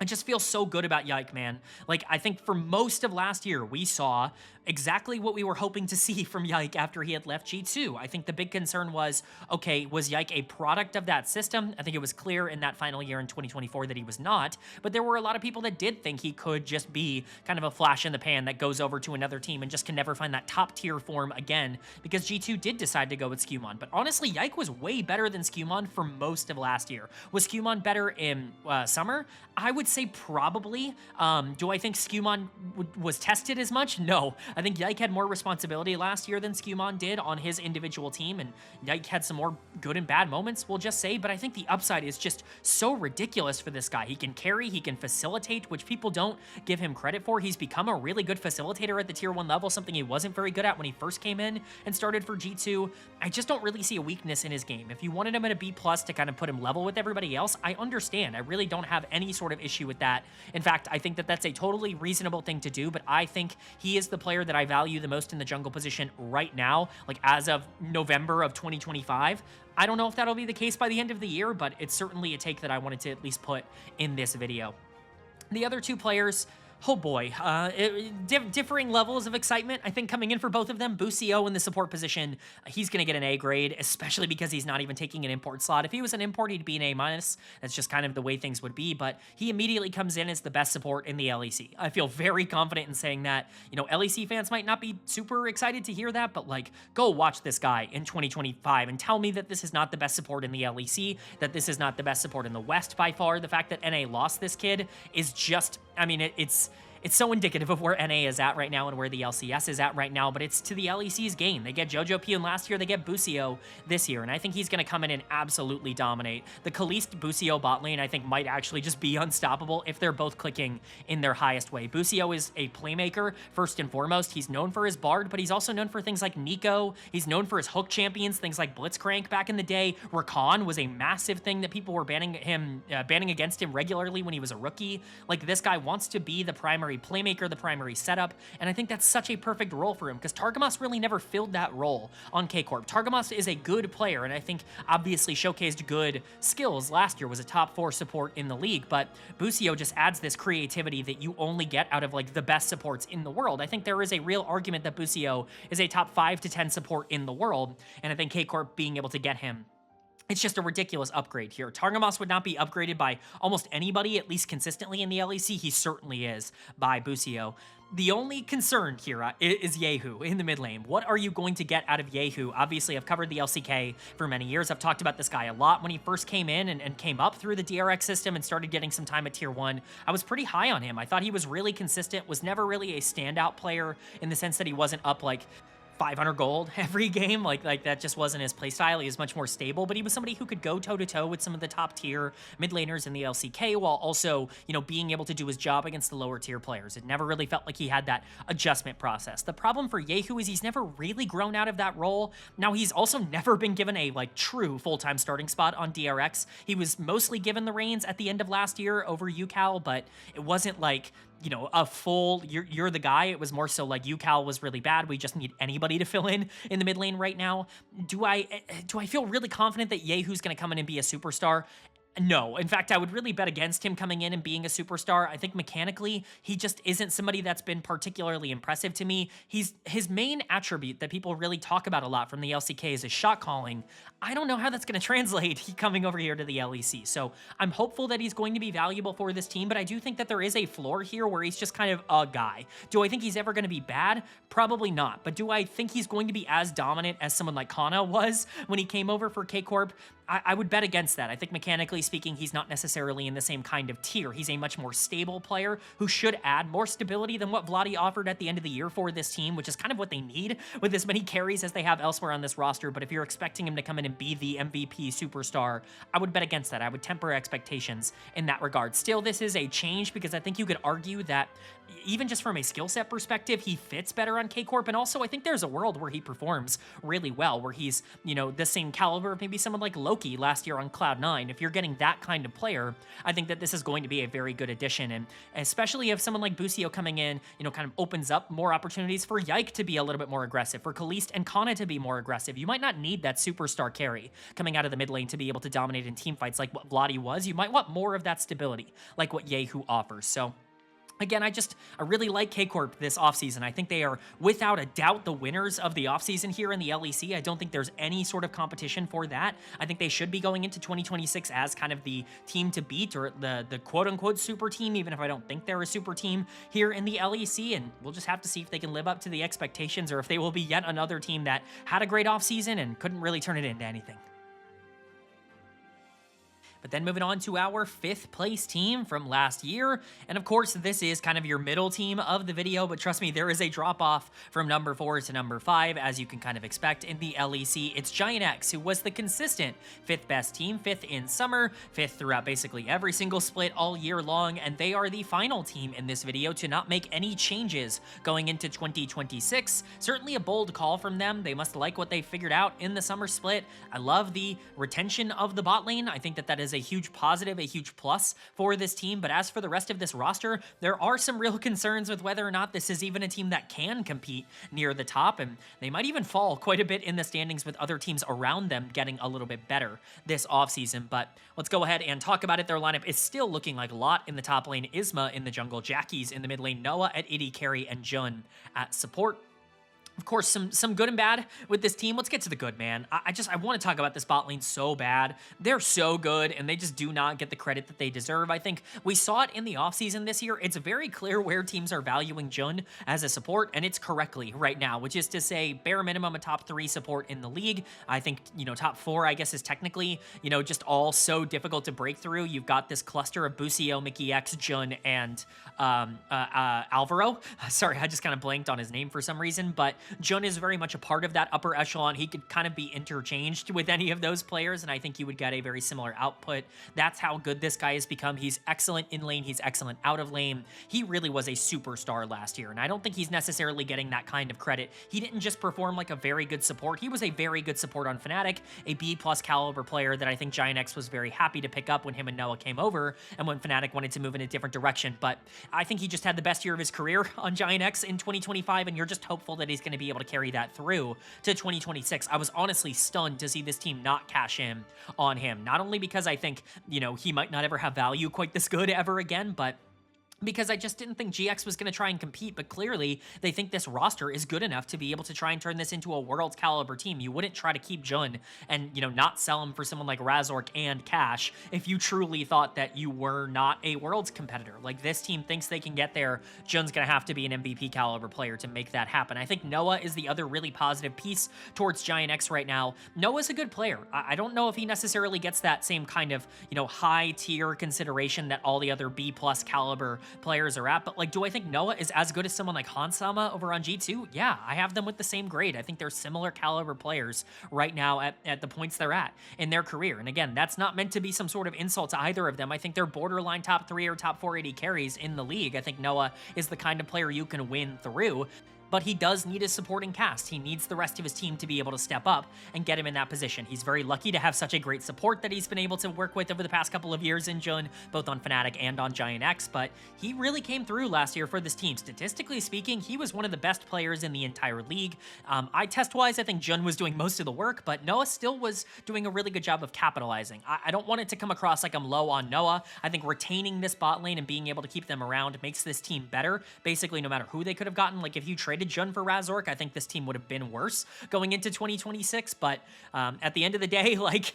I just feel so good about Yike, man. Like, I think for most of last year, we saw exactly what we were hoping to see from Yike after he had left G2. I think the big concern was, okay, was Yike a product of that system? I think it was clear in that final year in 2024 that he was not, but there were a lot of people that did think he could just be kind of a flash in the pan that goes over to another team and just can never find that top tier form again, because G2 did decide to go with Skumon. But honestly, Yike was way better than Skumon for most of last year. Was Skumon better in summer? I would say probably. Do I think Skumon was tested as much? No. I think Yike had more responsibility last year than Skumon did on his individual team, and Yike had some more good and bad moments, we'll just say, but I think the upside is just so ridiculous for this guy. He can carry, he can facilitate, which people don't give him credit for. He's become a really good facilitator at the Tier 1 level, something he wasn't very good at when he first came in and started for G2. I just don't really see a weakness in his game. If you wanted him at a B+ to kind of put him level with everybody else, I understand. I really don't have any sort of issue with that. In fact, I think that that's a totally reasonable thing to do, but I think he is the player that I value the most in the jungle position right now, like as of November of 2025. I don't know if that'll be the case by the end of the year, but it's certainly a take that I wanted to at least put in this video. The other two players, oh boy, differing levels of excitement, I think, coming in for both of them. Busio in the support position, he's going to get an A grade, especially because he's not even taking an import slot. If he was an import, he'd be an A-. That's just kind of the way things would be, but he immediately comes in as the best support in the LEC. I feel very confident in saying that. You know, LEC fans might not be super excited to hear that, but like, go watch this guy in 2025 and tell me that this is not the best support in the LEC, that this is not the best support in the West by far. The fact that NA lost this kid is just, I mean, it's so indicative of where NA is at right now and where the LCS is at right now, but it's to the LEC's gain. They get Jojo Pyun last year, they get Busio this year, and I think he's going to come in and absolutely dominate. The Kaliste Busio bot lane, I think, might actually just be unstoppable if they're both clicking in their highest way. Busio is a playmaker, first and foremost. He's known for his Bard, but he's also known for things like Nico. He's known for his hook champions, things like Blitzcrank back in the day. Rakan was a massive thing that people were banning against him regularly when he was a rookie. Like, this guy wants to be the primary playmaker, the primary setup, and I think that's such a perfect role for him because Targamas really never filled that role on K-Corp. Targamas is a good player, and I think obviously showcased good skills last year, was a top 4 support in the league, but Busio just adds this creativity that you only get out of like the best supports in the world. I think there is a real argument that Busio is a top 5 to 10 support in the world, and I think K-Corp being able to get him, it's just a ridiculous upgrade here. Targamas would not be upgraded by almost anybody, at least consistently in the LEC. He certainly is by Busio. The only concern here is Yehu in the mid lane. What are you going to get out of Yehu? Obviously, I've covered the LCK for many years. I've talked about this guy a lot. When he first came in and came up through the DRX system and started getting some time at Tier 1, I was pretty high on him. I thought he was really consistent, was never really a standout player in the sense that he wasn't up like 500 gold every game. Like that just wasn't his playstyle. He was much more stable, but he was somebody who could go toe-to-toe with some of the top tier mid laners in the LCK while also, you know, being able to do his job against the lower tier players. It never really felt like he had that adjustment process. The problem for Yehu is he's never really grown out of that role. Now, he's also never been given a like true full-time starting spot on DRX. He was mostly given the reins at the end of last year over UCal, but it wasn't like, you know, a full, you're the guy. It was more so like UCal was really bad. We just need anybody to fill in the mid lane right now. Do I feel really confident that Yehu's going to come in and be a superstar? No, in fact, I would really bet against him coming in and being a superstar. I think mechanically, he just isn't somebody that's been particularly impressive to me. His main attribute that people really talk about a lot from the LCK is his shot calling. I don't know how that's going to translate coming over here to the LEC. So I'm hopeful that he's going to be valuable for this team, but I do think that there is a floor here where he's just kind of a guy. Do I think he's ever going to be bad? Probably not. But do I think he's going to be as dominant as someone like Kana was when he came over for KOI Corp? I would bet against that. I think mechanically speaking, he's not necessarily in the same kind of tier. He's a much more stable player who should add more stability than what Vladi offered at the end of the year for this team, which is kind of what they need with as many carries as they have elsewhere on this roster. But if you're expecting him to come in and be the MVP superstar, I would bet against that. I would temper expectations in that regard. Still, this is a change because I think you could argue that even just from a skill set perspective, he fits better on KOI Corp. And also, I think there's a world where he performs really well, where he's, you know, the same caliber of maybe someone like Loki last year on Cloud9. If you're getting that kind of player, I think that this is going to be a very good addition. And especially if someone like Busio coming in, you know, kind of opens up more opportunities for Yike to be a little bit more aggressive, for Kalist and Kana to be more aggressive. You might not need that superstar carry coming out of the mid lane to be able to dominate in team fights like what Vladi was. You might want more of that stability, like what Yehu offers. So again, I really like KOI Corp this offseason. I think they are, without a doubt, the winners of the offseason here in the LEC. I don't think there's any sort of competition for that. I think they should be going into 2026 as kind of the team to beat, or the quote-unquote super team, even if I don't think they're a super team here in the LEC, and we'll just have to see if they can live up to the expectations or if they will be yet another team that had a great offseason and couldn't really turn it into anything. But then moving on to our 5th place team from last year. And of course, this is kind of your middle team of the video, but trust me, there is a drop off from number 4 to number 5, as you can kind of expect in the LEC. It's GIANTX, who was the consistent 5th best team, 5th in summer, 5th throughout basically every single split all year long, and they are the final team in this video to not make any changes going into 2026. Certainly a bold call from them. They must like what they figured out in the summer split. I love the retention of the bot lane. I think that is a huge positive, a huge plus for this team. But as for the rest of this roster, there are some real concerns with whether or not this is even a team that can compete near the top, and they might even fall quite a bit in the standings with other teams around them getting a little bit better this offseason. But let's go ahead and talk about it. Their lineup is still looking like Lot in the top lane, Isma in the jungle, Jackie's in the mid lane, Noah at AD carry, and Jun at support. Of course, some good and bad with this team. Let's get to the good, man. I want to talk about this bot lane so bad. They're so good, and they just do not get the credit that they deserve. I think we saw it in the offseason this year. It's very clear where teams are valuing Jun as a support, and it's correctly right now, which is to say bare minimum a top 3 support in the league. I think, you know, top 4, I guess, is technically, you know, just all so difficult to break through. You've got this cluster of Busio, Mickey X, Jun, and Alvaro. Sorry, I just kind of blanked on his name for some reason, but Jun is very much a part of that upper echelon. He could kind of be interchanged with any of those players, and I think you would get a very similar output. That's how good this guy has become. He's excellent in lane. He's excellent out of lane. He really was a superstar last year, and I don't think he's necessarily getting that kind of credit. He didn't just perform like a very good support. He was a very good support on Fnatic, a B+ caliber player that I think GIANTX was very happy to pick up when him and Noah came over and when Fnatic wanted to move in a different direction. But I think he just had the best year of his career on GIANTX in 2025, and you're just hopeful that he's going to be able to carry that through to 2026. I was honestly stunned to see this team not cash in on him. Not only because I think, you know, he might not ever have value quite this good ever again, but because I just didn't think GX was going to try and compete, but clearly they think this roster is good enough to be able to try and turn this into a world's caliber team. You wouldn't try to keep Jun and, you know, not sell him for someone like Razork and Cash if you truly thought that you were not a world's competitor. Like, this team thinks they can get there. Jun's going to have to be an MVP caliber player to make that happen. I think Noah is the other really positive piece towards GIANTX right now. Noah's a good player. I don't know if he necessarily gets that same kind of, you know, high tier consideration that all the other B+ caliber players are at, but like, do I think Noah is as good as someone like Hansama over on G2? Yeah, I have them with the same grade. I think they're similar caliber players right now at the points they're at in their career. And again, that's not meant to be some sort of insult to either of them. I think they're borderline top 3 or top 4 AD carries in the league. I think Noah is the kind of player you can win through. but he does need his supporting cast. He needs the rest of his team to be able to step up and get him in that position. He's very lucky to have such a great support that he's been able to work with over the past couple of years in Jun, both on Fnatic and on GIANTX, but he really came through last year for this team. Statistically speaking, he was one of the best players in the entire league. Eye test-wise, I think Jun was doing most of the work, but Noah still was doing a really good job of capitalizing. I don't want it to come across like I'm low on Noah. I think retaining this bot lane and being able to keep them around makes this team better, basically no matter who they could have gotten. Like if you traded Jun for Razork, I think this team would have been worse going into 2026, but at the end of the day, like,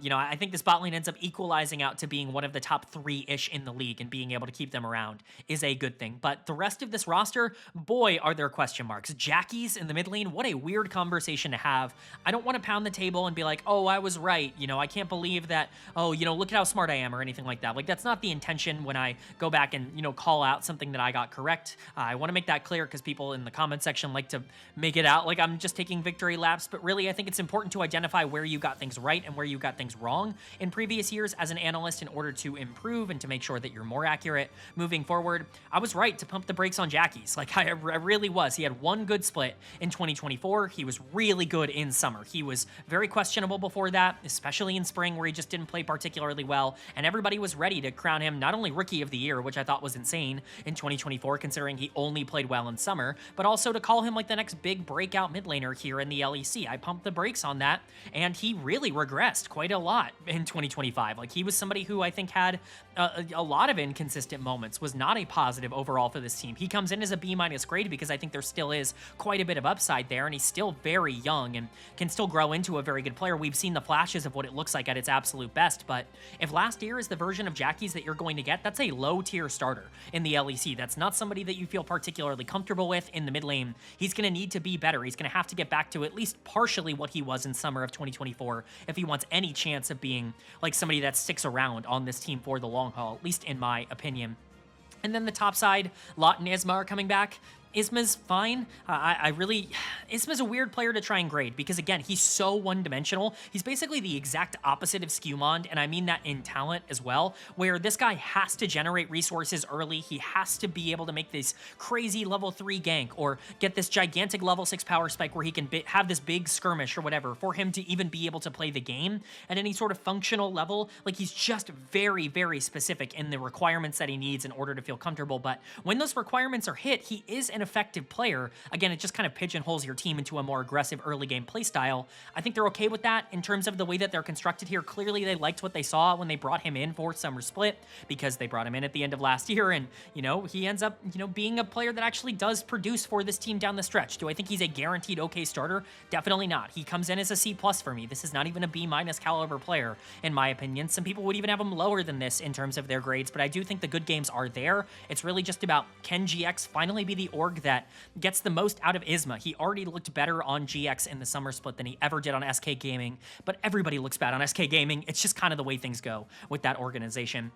you know, I think this bot lane ends up equalizing out to being one of the top 3-ish in the league, and being able to keep them around is a good thing. But the rest of this roster, boy, are there question marks. Jackie's in the mid lane, what a weird conversation to have. I don't want to pound the table and be like, oh, I was right. You know, I can't believe that, oh, you know, look at how smart I am or anything like that. Like, that's not the intention when I go back and, you know, call out something that I got correct. I want to make that clear because people in the comment section like to make it out like I'm just taking victory laps, but really I think it's important to identify where you got things right and where you got things wrong in previous years as an analyst in order to improve and to make sure that you're more accurate moving forward. I was right to pump the brakes on Jackie's. Like, I really was. He had one good split in 2024. He was really good in summer. He was very questionable before that, especially in spring where he just didn't play particularly well, and everybody was ready to crown him not only Rookie of the Year, which I thought was insane in 2024 considering he only played well in summer, but also to call him like the next big breakout mid laner here in the LEC. I pumped the brakes on that, and he really regressed quite a lot in 2025. Like, he was somebody who I think had a lot of inconsistent moments, was not a positive overall for this team. He comes in as a B- grade because I think there still is quite a bit of upside there, and he's still very young and can still grow into a very good player. We've seen the flashes of what it looks like at its absolute best, but if last year is the version of Jackie's that you're going to get, that's a low-tier starter in the LEC. That's not somebody that you feel particularly comfortable with in the mid lane. He's going to need to be better. He's going to have to get back to at least partially what he was in summer of 2024 if he wants any chance of being like somebody that sticks around on this team for the long haul, at least in my opinion. And then the top side, Lot and Isma are coming back. Isma's fine. Isma's a weird player to try and grade because, again, he's so one-dimensional. He's basically the exact opposite of Skewmond, and I mean that in talent as well, where this guy has to generate resources early. He has to be able to make this crazy level 3 gank or get this gigantic level 6 power spike where he can have this big skirmish or whatever for him to even be able to play the game at any sort of functional level. Like, he's just very, very specific in the requirements that he needs in order to feel comfortable, but when those requirements are hit, he is an effective player. Again, it just kind of pigeonholes your team into a more aggressive early game playstyle. I think they're okay with that in terms of the way that they're constructed here. Clearly, they liked what they saw when they brought him in for Summer Split because they brought him in at the end of last year, and, you know, he ends up, you know, being a player that actually does produce for this team down the stretch. Do I think he's a guaranteed okay starter? Definitely not. He comes in as a C+ for me. This is not even a B- caliber player, in my opinion. Some people would even have him lower than this in terms of their grades, but I do think the good games are there. It's really just about, can GX finally be the org that gets the most out of Isma? He already looked better on GX in the Summer Split than he ever did on SK Gaming, but everybody looks bad on SK Gaming. It's just kind of the way things go with that organization.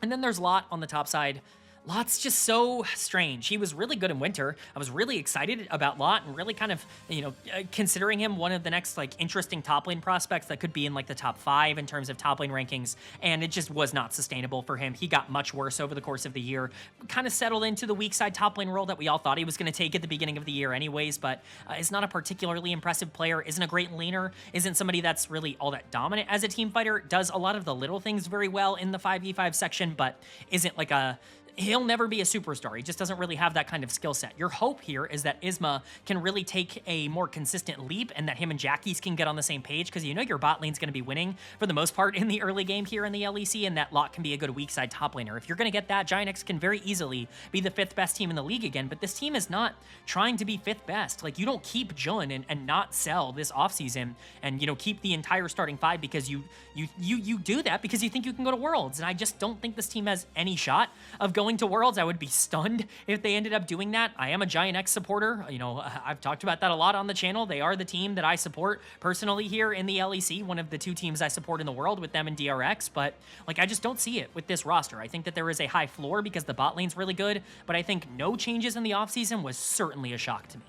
And then there's Lot on the top side. Lot's just so strange. He was really good in winter. I was really excited about Lot and really kind of, you know, considering him one of the next, like, interesting top lane prospects that could be in, like, the top 5 in terms of top lane rankings, and it just was not sustainable for him. He got much worse over the course of the year, kind of settled into the weak side top lane role that we all thought he was going to take at the beginning of the year anyways, but is not a particularly impressive player, isn't a great laner, isn't somebody that's really all that dominant as a team fighter, does a lot of the little things very well in the 5v5 section, but isn't like a... He'll never be a superstar. He just doesn't really have that kind of skill set. Your hope here is that Isma can really take a more consistent leap and that him and Jackie's can get on the same page, because you know your bot lane's going to be winning for the most part in the early game here in the LEC, and that Lot can be a good weak side top laner. If you're going to get that, GIANTX can very easily be the 5th best team in the league again, but this team is not trying to be 5th best. Like, you don't keep Jun and not sell this offseason and, you know, keep the entire starting 5 because you do that because you think you can go to Worlds, and I just don't think this team has any shot of going to Worlds. I would be stunned if they ended up doing that. I am a GIANTX supporter. You know, I've talked about that a lot on the channel. They are the team that I support personally here in the LEC, one of the 2 teams I support in the world with them and DRX, but, like, I just don't see it with this roster. I think that there is a high floor because the bot lane's really good, but I think no changes in the offseason was certainly a shock to me.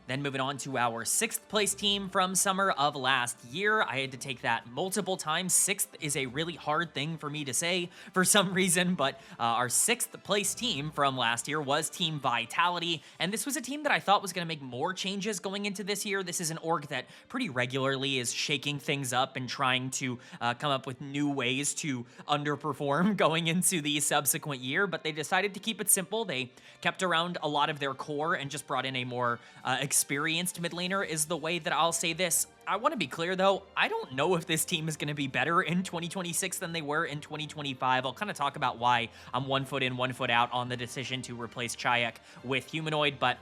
Then moving on to our 6th place team from summer of last year. I had to take that multiple times. 6th is a really hard thing for me to say for some reason, but our 6th place team from last year was Team Vitality, and this was a team that I thought was going to make more changes going into this year. This is an org that pretty regularly is shaking things up and trying to come up with new ways to underperform going into the subsequent year, but they decided to keep it simple. They kept around a lot of their core and just brought in a more experienced mid laner is the way that I'll say this. I want to be clear though, I don't know if this team is going to be better in 2026 than they were in 2025. I'll kind of talk about why I'm 1 foot in, 1 foot out on the decision to replace GIANTX with Humanoid, but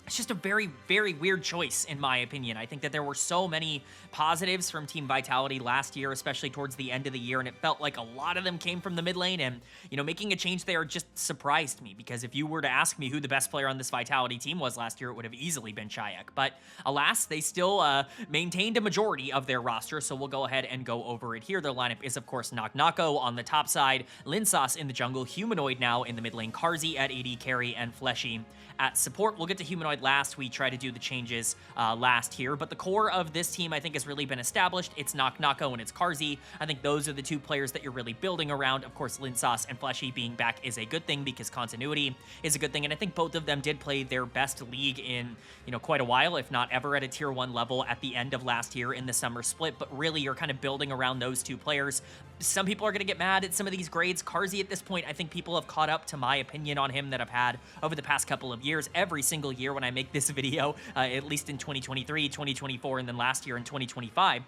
it's just a very, very weird choice, in my opinion. I think that there were so many positives from Team Vitality last year, especially towards the end of the year, and it felt like a lot of them came from the mid lane, and, you know, making a change there just surprised me, because if you were to ask me who the best player on this Vitality team was last year, it would have easily been GIANTX. But alas, they still maintained a majority of their roster, so we'll go ahead and go over it here. Their lineup is, of course, Nako on the top side, Linsauce in the jungle, Humanoid now in the mid lane, Carzzy at AD carry, and Fleshy at support. We'll get to Humanoid last. We try to do the changes last here, but the core of this team I think has really been established. It's Nako and it's Carzzy. I think those are the two players that you're really building around. Of course, Linsauce and Fleshy being back is a good thing because continuity is a good thing, and I think both of them did play their best league in, you know, quite a while, if not ever, at a tier 1 level at the end of last year in the summer split, but really you're kind of building around those two players. Some people are going to get mad at some of these grades. Carzzy at this point, I think people have caught up to my opinion on him that I've had over the past couple of years. Every single year when I make this video, at least in 2023, 2024, and then last year in 2025,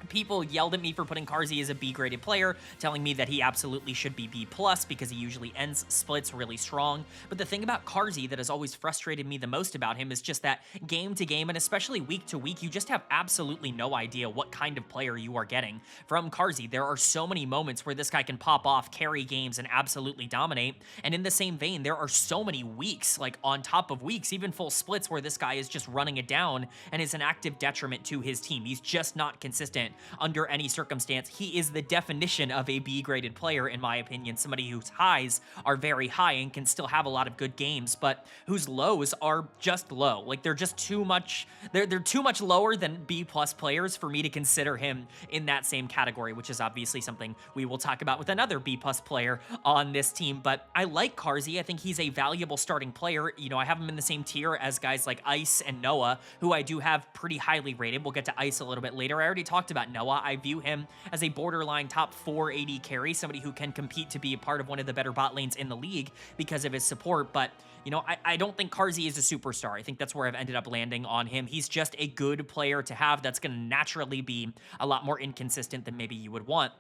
people yelled at me for putting Carzzy as a B-graded player, telling me that he absolutely should be B+ because he usually ends splits really strong. But the thing about Carzzy that has always frustrated me the most about him is just that game to game, and especially week to week, you just have absolutely no idea what kind of player you are getting from Carzzy. There are so many moments where this guy can pop off, carry games, and absolutely dominate. And in the same vein, there are so many weeks, like on top of weeks, even full splits, where this guy is just running it down and is an active detriment to his team. He's just not consistent under any circumstance. He is the definition of a B-graded player, in my opinion, somebody whose highs are very high and can still have a lot of good games, but whose lows are just low. Like, they're just too much, they're too much lower than B+ players for me to consider him in that same category, which is obviously something we will talk about with another B+ player on this team. But I like Carzzy. I think he's a valuable starting player. You know, I have him in the same tier as guys like Ice and Noah, who I do have pretty highly rated. We'll get to Ice a little bit later. I already talked about Noah. I view him as a borderline top 4 AD carry, somebody who can compete to be a part of one of the better bot lanes in the league because of his support. But, you know, I don't think Carzzy is a superstar. I think that's where I've ended up landing on him. He's just a good player to have that's going to naturally be a lot more inconsistent than maybe you would want.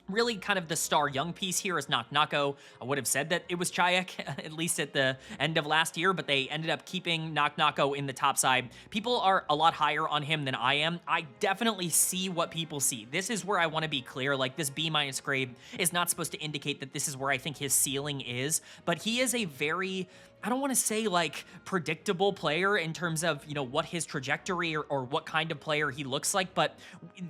Really kind of the star young piece here is Nako. I would have said that it was GIANTX, at least at the end of last year, but they ended up keeping Nako in the top side. People are a lot higher on him than I am. I definitely see what people see. This is where I want to be clear. Like, this B- grade is not supposed to indicate that this is where I think his ceiling is, but he is a very, I don't want to say like predictable player in terms of, you know, what his trajectory or what kind of player he looks like, but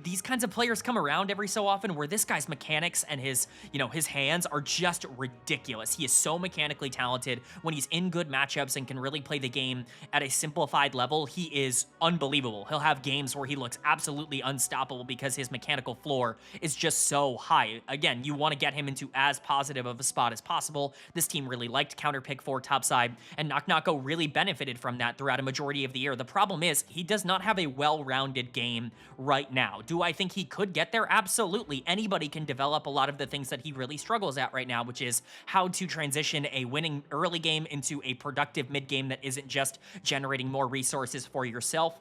these kinds of players come around every so often where this guy's mechanics and his, you know, his hands are just ridiculous. He is so mechanically talented. When he's in good matchups and can really play the game at a simplified level, he is unbelievable. He'll have games where he looks absolutely unstoppable because his mechanical floor is just so high. Again, you want to get him into as positive of a spot as possible. This team really liked counter pick 4 topside, and Nako really benefited from that throughout a majority of the year. The problem is he does not have a well-rounded game right now. Do I think he could get there? Absolutely. Anybody can develop a lot of the things that he really struggles at right now, which is how to transition a winning early game into a productive mid game that isn't just generating more resources for yourself.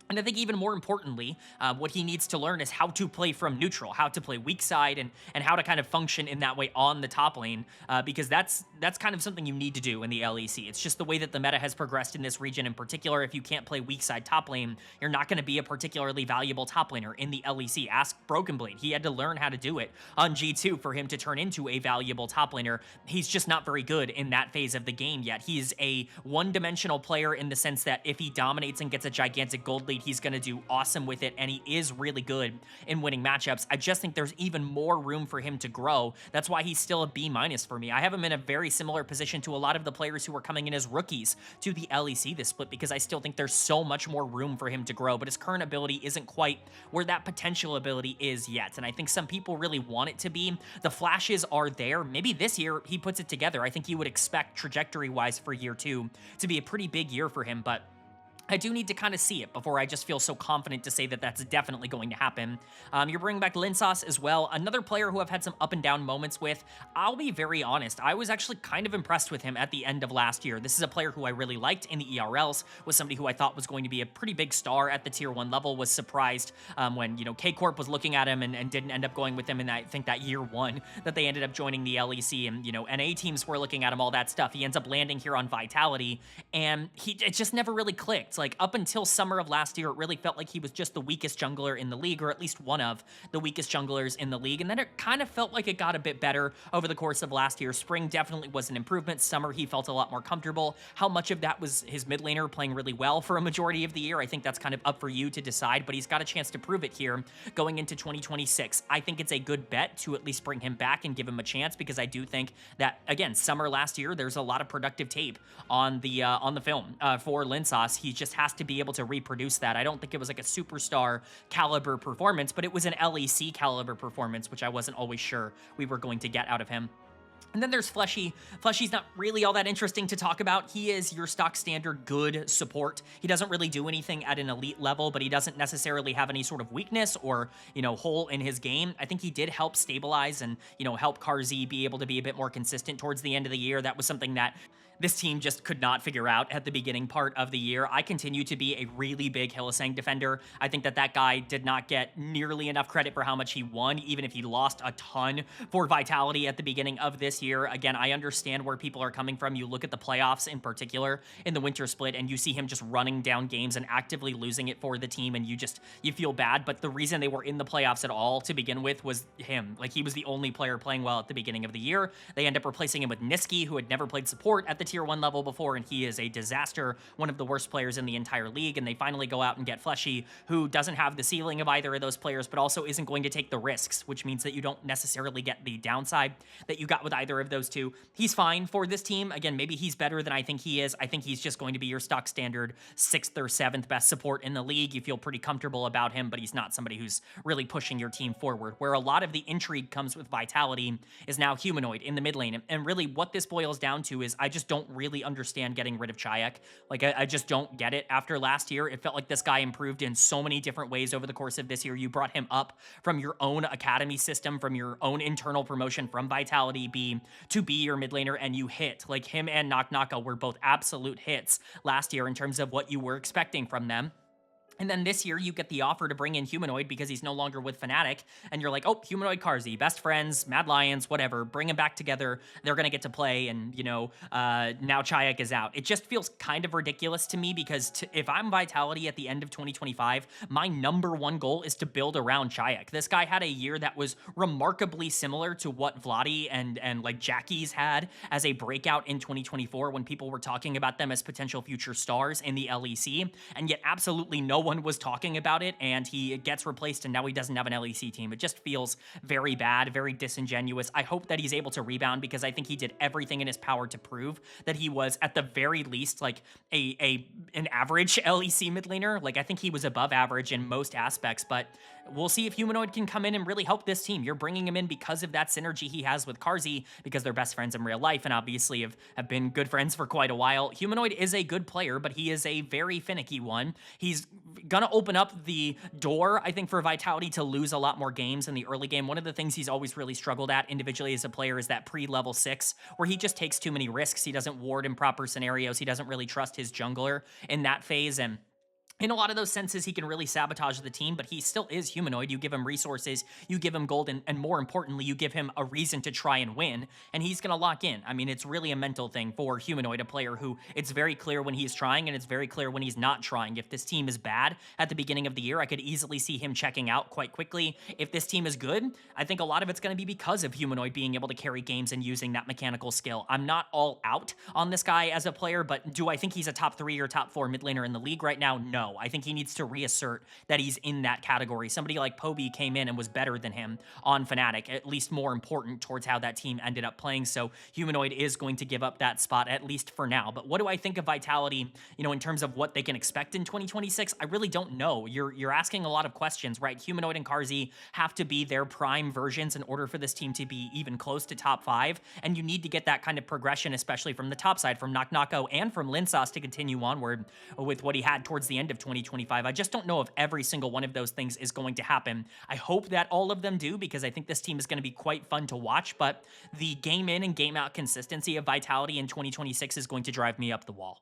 And I think even more importantly, what he needs to learn is how to play from neutral, how to play weak side, and how to kind of function in that way on the top lane, because that's kind of something you need to do in the LEC. It's just the way that the meta has progressed in this region in particular. If you can't play weak side top lane, you're not going to be a particularly valuable top laner in the LEC. Ask Broken Blade. He had to learn how to do it on G2 for him to turn into a valuable top laner. He's just not very good in that phase of the game yet. He's a one-dimensional player in the sense that if he dominates and gets a gigantic gold lead late, he's going to do awesome with it, and he is really good in winning matchups. I just think there's even more room for him to grow. That's why he's still a B- for me. I have him in a very similar position to a lot of the players who were coming in as rookies to the LEC this split, because I still think there's so much more room for him to grow, but his current ability isn't quite where that potential ability is yet, and I think some people really want it to be. The flashes are there. Maybe this year he puts it together. I think you would expect trajectory-wise for year 2 to be a pretty big year for him, but I do need to kind of see it before I just feel so confident to say that that's definitely going to happen. You're bringing back Linsauce as well, another player who I've had some up and down moments with. I'll be very honest, I was actually kind of impressed with him at the end of last year. This is a player who I really liked in the ERLs, was somebody who I thought was going to be a pretty big star at the tier 1 level, was surprised when, K Corp was looking at him and didn't end up going with him in I think that year 1 that they ended up joining the LEC, and, NA teams were looking at him, all that stuff. He ends up landing here on Vitality, and it just never really clicked. Like, up until summer of last year, it really felt like he was just the weakest jungler in the league, or at least one of the weakest junglers in the league, and then it kind of felt like it got a bit better over the course of last year. Spring definitely was an improvement. Summer, he felt a lot more comfortable. How much of that was his mid laner playing really well for a majority of the year? I think that's kind of up for you to decide, but he's got a chance to prove it here going into 2026. I think it's a good bet to at least bring him back and give him a chance, because I do think that, again, summer last year, there's a lot of productive tape on the film for Linsauce. He just has to be able to reproduce that. I don't think it was like a superstar caliber performance, but it was an LEC caliber performance, which I wasn't always sure we were going to get out of him. And then there's Fleshy. Fleshy's not really all that interesting to talk about. He is your stock standard good support. He doesn't really do anything at an elite level, but he doesn't necessarily have any sort of weakness or, hole in his game. I think he did help stabilize and, help Karzi be able to be a bit more consistent towards the end of the year. That was something that this team just could not figure out at the beginning part of the year. I continue to be a really big Hylissang defender. I think that guy did not get nearly enough credit for how much he won, even if he lost a ton for Vitality at the beginning of this year. Again, I understand where people are coming from. You look at the playoffs in particular in the winter split, and you see him just running down games and actively losing it for the team, and you feel bad. But the reason they were in the playoffs at all to begin with was him. Like, he was the only player playing well at the beginning of the year. They end up replacing him with Niski, who had never played support at the tier 1 level before, and he is a disaster, one of the worst players in the entire league. And they finally go out and get Fleshy, who doesn't have the ceiling of either of those players, but also isn't going to take the risks, which means that you don't necessarily get the downside that you got with either of those two. He's fine for this team. Again, maybe he's better than I think he is. I think he's just going to be your stock standard 6th or 7th best support in the league. You feel pretty comfortable about him, but he's not somebody who's really pushing your team forward. Where a lot of the intrigue comes with Vitality is now Humanoid in the mid lane. And really what this boils down to is I just don't really understand getting rid of Chayak. Like, I just don't get it. After last year, it felt like this guy improved in so many different ways over the course of this year. You brought him up from your own academy system, from your own internal promotion from Vitality B to be your mid laner, and you hit. Like, him and Knock were both absolute hits last year in terms of what you were expecting from them. And then this year, you get the offer to bring in Humanoid because he's no longer with Fnatic, and you're like, oh, Humanoid, Karzi, best friends, Mad Lions, whatever, bring them back together, they're going to get to play, and, now Chayak is out. It just feels kind of ridiculous to me, because if I'm Vitality at the end of 2025, my number one goal is to build around Chayak. This guy had a year that was remarkably similar to what Vladi and like Jackie's had as a breakout in 2024, when people were talking about them as potential future stars in the LEC, and yet absolutely no one was talking about it, and he gets replaced, and now he doesn't have an LEC team. It just feels very bad, very disingenuous. I hope that he's able to rebound, because I think he did everything in his power to prove that he was at the very least like an average LEC mid laner. Like, I think he was above average in most aspects, but we'll see if Humanoid can come in and really help this team. You're bringing him in because of that synergy he has with Karzi, because they're best friends in real life and obviously have been good friends for quite a while. Humanoid is a good player, but he is a very finicky one. He's gonna open up the door, I think, for Vitality to lose a lot more games in the early game. One of the things he's always really struggled at individually as a player is that pre-level 6, where he just takes too many risks. He doesn't ward in proper scenarios. He doesn't really trust his jungler in that phase, and in a lot of those senses, he can really sabotage the team, but he still is Humanoid. You give him resources, you give him gold, and more importantly, you give him a reason to try and win, and he's going to lock in. I mean, it's really a mental thing for Humanoid, a player who it's very clear when he's trying, and it's very clear when he's not trying. If this team is bad at the beginning of the year, I could easily see him checking out quite quickly. If this team is good, I think a lot of it's going to be because of Humanoid being able to carry games and using that mechanical skill. I'm not all out on this guy as a player, but do I think he's a top 3 or top 4 mid laner in the league right now? No. no. I think he needs to reassert that he's in that category. Somebody like Poby came in and was better than him on Fnatic, at least more important towards how that team ended up playing. So Humanoid is going to give up that spot, at least for now. But what do I think of Vitality, in terms of what they can expect in 2026? I really don't know. You're asking a lot of questions, right? Humanoid and Carzzy have to be their prime versions in order for this team to be even close to top 5, and you need to get that kind of progression, especially from the top side, from Knock and from Linsauce to continue onward with what he had towards the end of 2025. I just don't know if every single one of those things is going to happen. I hope that all of them do, because I think this team is going to be quite fun to watch, but the game in and game out consistency of Vitality in 2026 is going to drive me up the wall.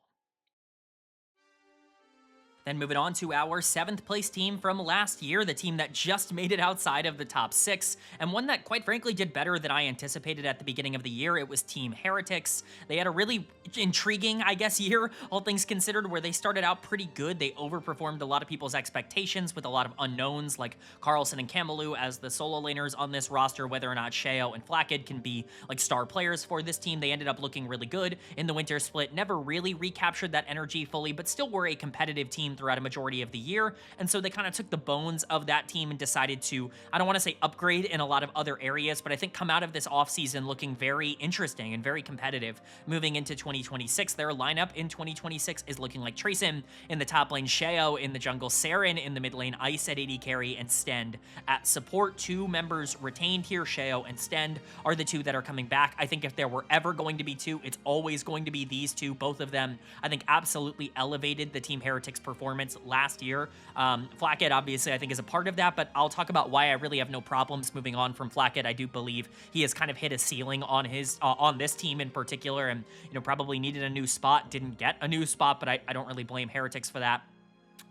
Then moving on to our 7th place team from last year, the team that just made it outside of the top 6, and one that quite frankly did better than I anticipated at the beginning of the year. It was Team Heretics. They had a really intriguing, I guess, year, all things considered, where they started out pretty good. They overperformed a lot of people's expectations with a lot of unknowns like Carlson and Kamalu as the solo laners on this roster, whether or not Sheo and Flackid can be like star players for this team. They ended up looking really good in the winter split, never really recaptured that energy fully, but still were a competitive team throughout a majority of the year, and so they kind of took the bones of that team and decided to, I don't want to say upgrade in a lot of other areas, but I think come out of this offseason looking very interesting and very competitive. Moving into 2026, their lineup in 2026 is looking like Trayson in the top lane, Sheo in the jungle, Saren in the mid lane, Ice at AD carry, and Stend at support. 2 members retained here, Sheo and Stend are the 2 that are coming back. I think if there were ever going to be 2, it's always going to be these 2. Both of them, I think, absolutely elevated the Team Heretics performance last year. Flackid, obviously, I think is a part of that, but I'll talk about why I really have no problems moving on from Flackid. I do believe he has kind of hit a ceiling on his on this team in particular, and probably needed a new spot, didn't get a new spot, but I don't really blame Heretics for that.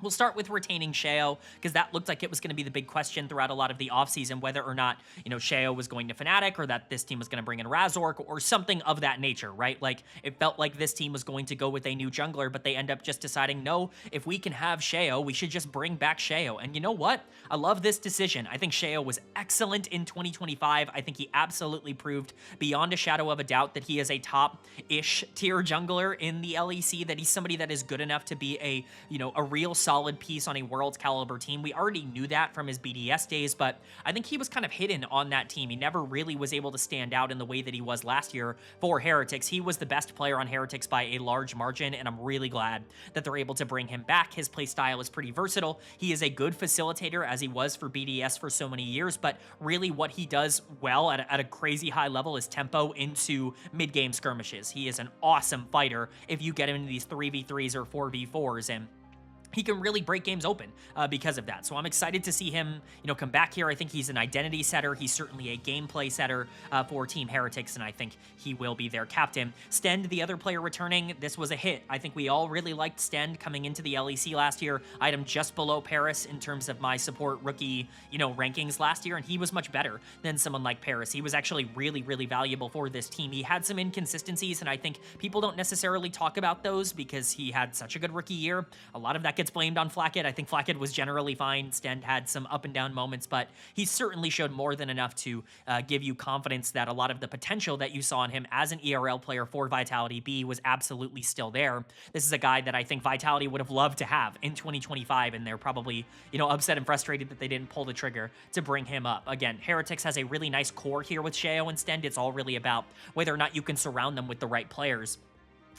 We'll start with retaining Sheo, because that looked like it was going to be the big question throughout a lot of the offseason, whether or not, Sheo was going to Fnatic, or that this team was going to bring in Razork, or something of that nature, right? Like, it felt like this team was going to go with a new jungler, but they end up just deciding, no, if we can have Sheo, we should just bring back Sheo. And you know what? I love this decision. I think Sheo was excellent in 2025. I think he absolutely proved beyond a shadow of a doubt that he is a top-ish tier jungler in the LEC, that he's somebody that is good enough to be a real solid piece on a world caliber team. We already knew that from his BDS days, but I think he was kind of hidden on that team. He never really was able to stand out in the way that he was last year for Heretics. He was the best player on Heretics by a large margin, and I'm really glad that they're able to bring him back. His playstyle is pretty versatile. He is a good facilitator, as he was for BDS for so many years, but really what he does well at a crazy high level is tempo into mid-game skirmishes. He is an awesome fighter if you get him into these 3v3s or 4v4s, and he can really break games open because of that. So I'm excited to see him, come back here. I think he's an identity setter. He's certainly a gameplay setter for Team Heretics, and I think he will be their captain. Stend, the other player returning, this was a hit. I think we all really liked Stend coming into the LEC last year. I had him just below Paris in terms of my support rookie, rankings last year, and he was much better than someone like Paris. He was actually really, really valuable for this team. He had some inconsistencies, and I think people don't necessarily talk about those because he had such a good rookie year. A lot of that gets blamed on Flackid. I think Flackid was generally fine. Stend had some up and down moments, but he certainly showed more than enough to give you confidence that a lot of the potential that you saw in him as an ERL player for Vitality B was absolutely still there. This is a guy that I think Vitality would have loved to have in 2025, and they're probably, upset and frustrated that they didn't pull the trigger to bring him up. Again, Heretics has a really nice core here with Sheo and Stend. It's all really about whether or not you can surround them with the right players.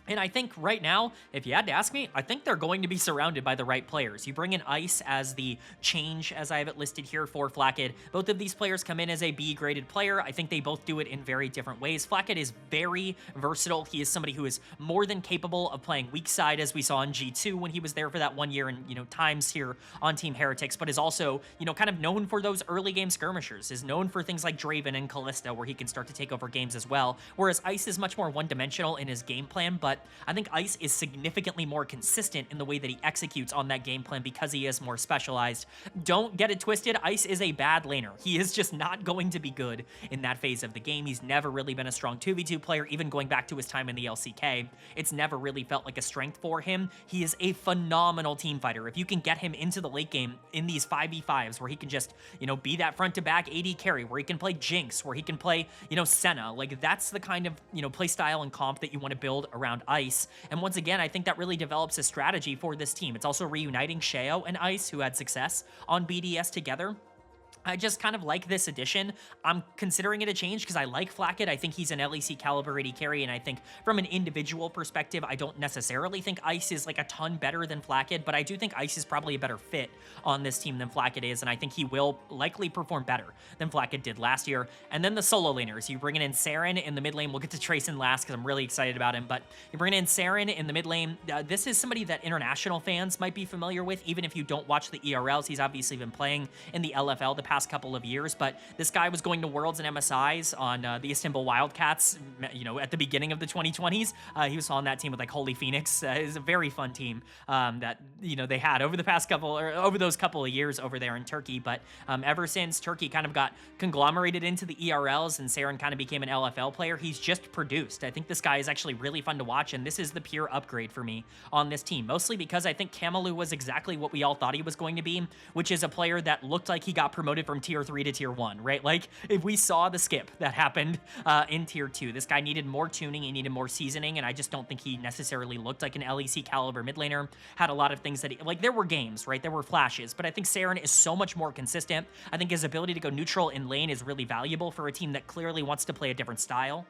And I think right now, if you had to ask me, I think they're going to be surrounded by the right players. You bring in Ice as the change, as I have it listed here for Flackid. Both of these players come in as a B-graded player. I think they both do it in very different ways. Flackid is very versatile. He is somebody who is more than capable of playing weak side, as we saw in G2 when he was there for that 1 year, and, times here on Team Heretics, but is also, kind of known for those early game skirmishers, is known for things like Draven and Kalista, where he can start to take over games as well. Whereas Ice is much more one-dimensional in his game plan, but I think Ice is significantly more consistent in the way that he executes on that game plan because he is more specialized. Don't get it twisted, Ice is a bad laner. He is just not going to be good in that phase of the game. He's never really been a strong 2v2 player, even going back to his time in the LCK. It's never really felt like a strength for him. He is a phenomenal team fighter. If you can get him into the late game in these 5v5s where he can just, be that front to back AD carry, where he can play Jinx, where he can play, Senna, like that's the kind of, play style and comp that you want to build around Ice. And once again, I think that really develops a strategy for this team. It's also reuniting Sheo and Ice, who had success on BDS together. I just kind of like this addition. I'm considering it a change because I like Flacket. I think he's an LEC caliber AD carry, and I think from an individual perspective, I don't necessarily think Ice is like a ton better than Flacket, but I do think Ice is probably a better fit on this team than Flacket is, and I think he will likely perform better than Flacket did last year. And then the solo laners, you're bringing in Saren in the mid lane. We'll get to Trayson last because I'm really excited about him, but you're bringing in Saren in the mid lane. This is somebody that international fans might be familiar with, even if you don't watch the ERLs. He's obviously been playing in the LFL the past couple of years, but this guy was going to Worlds and MSIs on the Istanbul Wildcats, you know, at the beginning of the 2020s. He was on that team with like Holy Phoenix. It's a very fun team that, you know, they had over the past couple, or over those couple of years over there in Turkey. But ever since Turkey kind of got conglomerated into the ERLs and Saren kind of became an LFL player, he's just produced. I think this guy is actually really fun to watch, and this is the pure upgrade for me on this team, mostly because I think Kamalu was exactly what we all thought he was going to be, which is a player that looked like he got promoted from tier 3 to tier 1, right? Like, if we saw the skip that happened in tier 2, this guy needed more tuning, he needed more seasoning, and I just don't think he necessarily looked like an LEC caliber mid laner. Had a lot of things that he, like, there were games, right? There were flashes, but I think Saren is so much more consistent. I think his ability to go neutral in lane is really valuable for a team that clearly wants to play a different style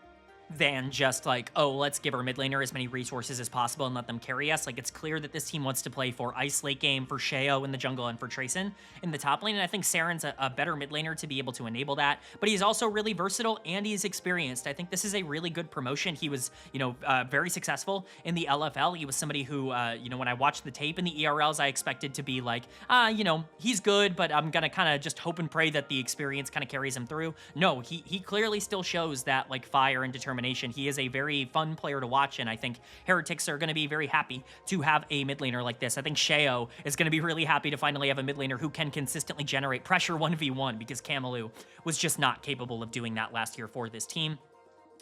than just like, oh, let's give our mid laner as many resources as possible and let them carry us. Like, it's clear that this team wants to play for Ice late game, for Sheo in the jungle, and for Trayson in the top lane, and I think Saren's a better mid laner to be able to enable that, but he's also really versatile and he's experienced. I think this is a really good promotion. He was, you know, very successful in the LFL. He was somebody who, you know, when I watched the tape in the ERLs, I expected to be like, you know, he's good, but I'm gonna kind of just hope and pray that the experience kind of carries him through. No, he clearly still shows that, like, fire and determination. He is a very fun player to watch, and I think Heretics are going to be very happy to have a mid laner like this. I think Sheo is going to be really happy to finally have a mid laner who can consistently generate pressure 1v1, because Kamalu was just not capable of doing that last year for this team.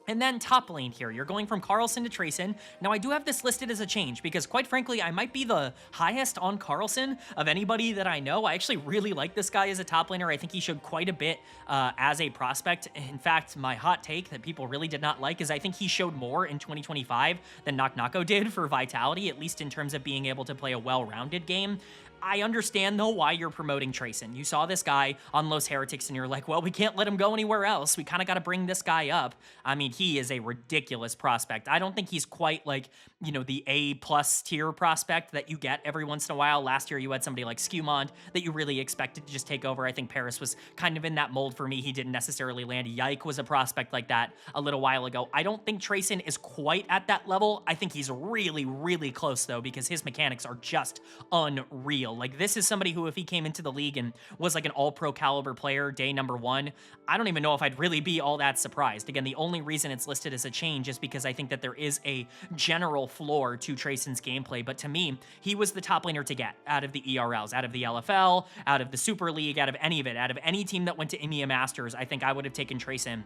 And then top lane here, you're going from Carlson to Trayson. Now, I do have this listed as a change because, quite frankly, I might be the highest on Carlson of anybody that I know. I actually really like this guy as a top laner. I think he showed quite a bit as a prospect. In fact, my hot take that people really did not like is I think he showed more in 2025 than Knock did for Vitality, at least in terms of being able to play a well-rounded game. I understand, though, why you're promoting Trayson. You saw this guy on Los Heretics, and you're like, well, we can't let him go anywhere else. We kind of got to bring this guy up. I mean, he is a ridiculous prospect. I don't think he's quite like, you know, the A+ tier prospect that you get every once in a while. Last year, you had somebody like Skewmond that you really expected to just take over. I think Paris was kind of in that mold for me. He didn't necessarily land. Yike was a prospect like that a little while ago. I don't think Trayson is quite at that level. I think he's really, really close, though, because his mechanics are just unreal. Like, this is somebody who, if he came into the league and was like an all-pro caliber player day number 1, I don't even know if I'd really be all that surprised. Again, the only reason it's listed as a change is because I think that there is a general floor to Trayson's gameplay, but to me, he was the top laner to get out of the ERLs, out of the LFL, out of the Super League, out of any of it, out of any team that went to EMEA Masters. I think I would have taken Trayson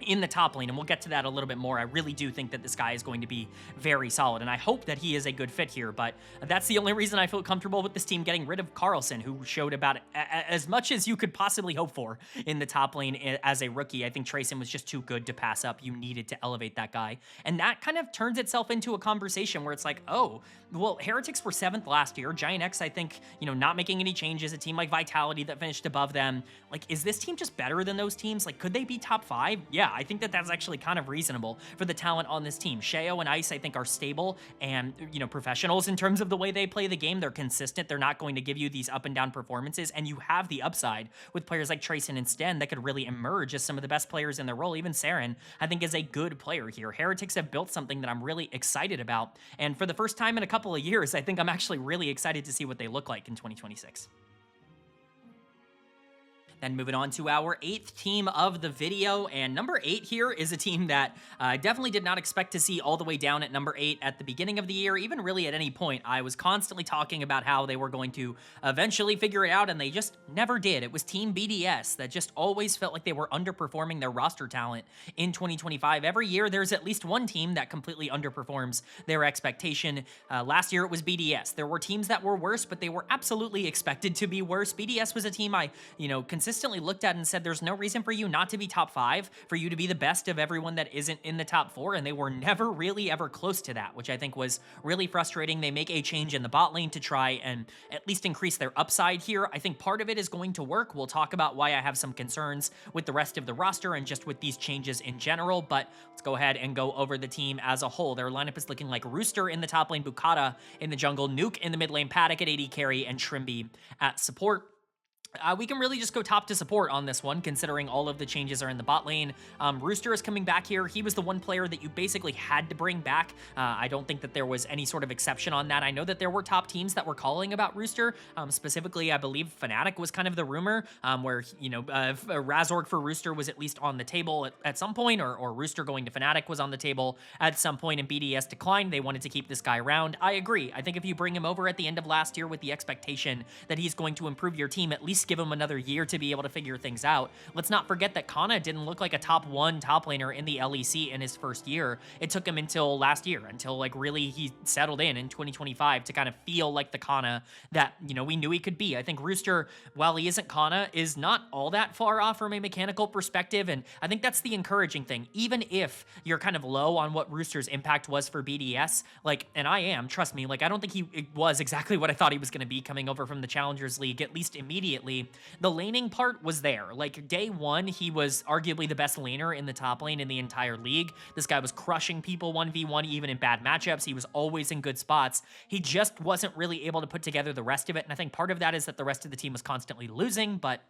in the top lane, and we'll get to that a little bit more. I really do think that this guy is going to be very solid, and I hope that he is a good fit here, but that's the only reason I feel comfortable with this team getting rid of Carlson, who showed about as much as you could possibly hope for in the top lane as a rookie. I think Trayson was just too good to pass up. You needed to elevate that guy, and that kind of turns itself into a conversation where it's like, oh, well, Heretics were 7th last year. GIANTX, I think, you know, not making any changes, a team like Vitality that finished above them. Like, is this team just better than those teams? Like, could they be top 5? Yeah, I think that that's actually kind of reasonable for the talent on this team. Sheo and Ice, I think, are stable and, you know, professionals in terms of the way they play the game. They're consistent. They're not going to give you these up and down performances, and you have the upside with players like Trayson and Sten that could really emerge as some of the best players in their role. Even Saren, I think, is a good player here. Heretics have built something that I'm really excited about, and for the first time in a couple of years, I think I'm actually really excited to see what they look like in 2026. Then moving on to our 8th team of the video, and number 8 here is a team that I definitely did not expect to see all the way down at number 8 at the beginning of the year, even really at any point. I was constantly talking about how they were going to eventually figure it out, and they just never did. It was Team BDS that just always felt like they were underperforming their roster talent in 2025. Every year, there's at least one team that completely underperforms their expectation. Last year, it was BDS. There were teams that were worse, but they were absolutely expected to be worse. BDS was a team I, you know, consistently consistently looked at and said there's no reason for you not to be top 5, for you to be the best of everyone that isn't in the top 4, and they were never really ever close to that, which I think was really frustrating. They make a change in the bot lane to try and at least increase their upside here. I think part of it is going to work. We'll talk about why I have some concerns with the rest of the roster and just with these changes in general, but let's go ahead and go over the team as a whole. Their lineup is looking like Rooster in the top lane, Bukata in the jungle, Nuke in the mid lane, Paddock at AD carry, and Trimby at support. We can really just go top to support on this one, considering all of the changes are in the bot lane. Rooster is coming back here. He was the one player that you basically had to bring back. I don't think that there was any sort of exception on that. I know that there were top teams that were calling about Rooster. Specifically, I believe Fnatic was kind of the rumor, where, you know, Razorg for Rooster was at least on the table at some point, or Rooster going to Fnatic was on the table at some point, and BDS declined. They wanted to keep this guy around. I agree. I think if you bring him over at the end of last year with the expectation that he's going to improve your team, at least give him another year to be able to figure things out. Let's not forget that Kana didn't look like a top 1 top laner in the LEC in his first year. It took him until last year, until like really he settled in 2025 to kind of feel like the Kana that, you know, we knew he could be. I think Rooster, while he isn't Kana, is not all that far off from a mechanical perspective, and I think that's the encouraging thing. Even if you're kind of low on what Rooster's impact was for BDS, like, and I am, trust me, like, I don't think he was exactly what I thought he was going to be coming over from the Challengers League, at least immediately. The laning part was there. Like, day one, he was arguably the best laner in the top lane in the entire league. This guy was crushing people 1v1, even in bad matchups. He was always in good spots. He just wasn't really able to put together the rest of it, and I think part of that is that the rest of the team was constantly losing, but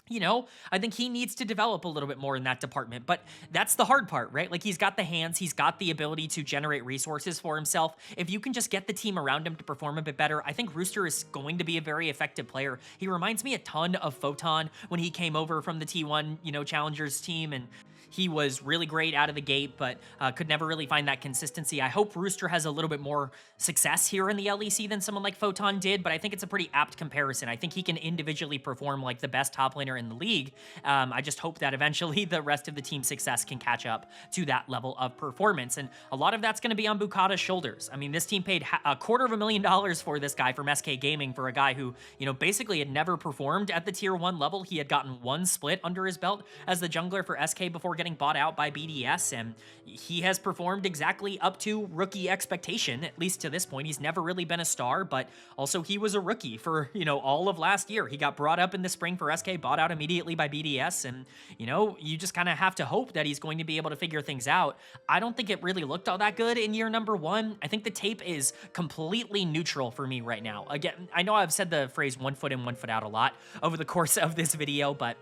you know, I think he needs to develop a little bit more in that department, but that's the hard part, right? Like, he's got the hands, he's got the ability to generate resources for himself. If you can just get the team around him to perform a bit better, I think Rooster is going to be a very effective player. He reminds me a ton of Photon when he came over from the T1, you know, Challengers team, and he was really great out of the gate, but could never really find that consistency. I hope Rooster has a little bit more success here in the LEC than someone like Photon did, but I think it's a pretty apt comparison. I think he can individually perform like the best top laner in the league. I just hope that eventually the rest of the team's success can catch up to that level of performance, and a lot of that's going to be on Bukata's shoulders. I mean, this team paid $250,000 for this guy from SK Gaming, for a guy who, you know, basically had never performed at the tier 1 level. He had gotten one split under his belt as the jungler for SK before getting bought out by BDS, and he has performed exactly up to rookie expectation, at least to this point. He's never really been a star, but also he was a rookie for, you know, all of last year. He got brought up in the spring for SK, bought out immediately by BDS, and, you know, you just kind of have to hope that he's going to be able to figure things out. I don't think it really looked all that good in year number 1. I think the tape is completely neutral for me right now. Again, I know I've said the phrase 1 foot in, 1 foot out a lot over the course of this video, but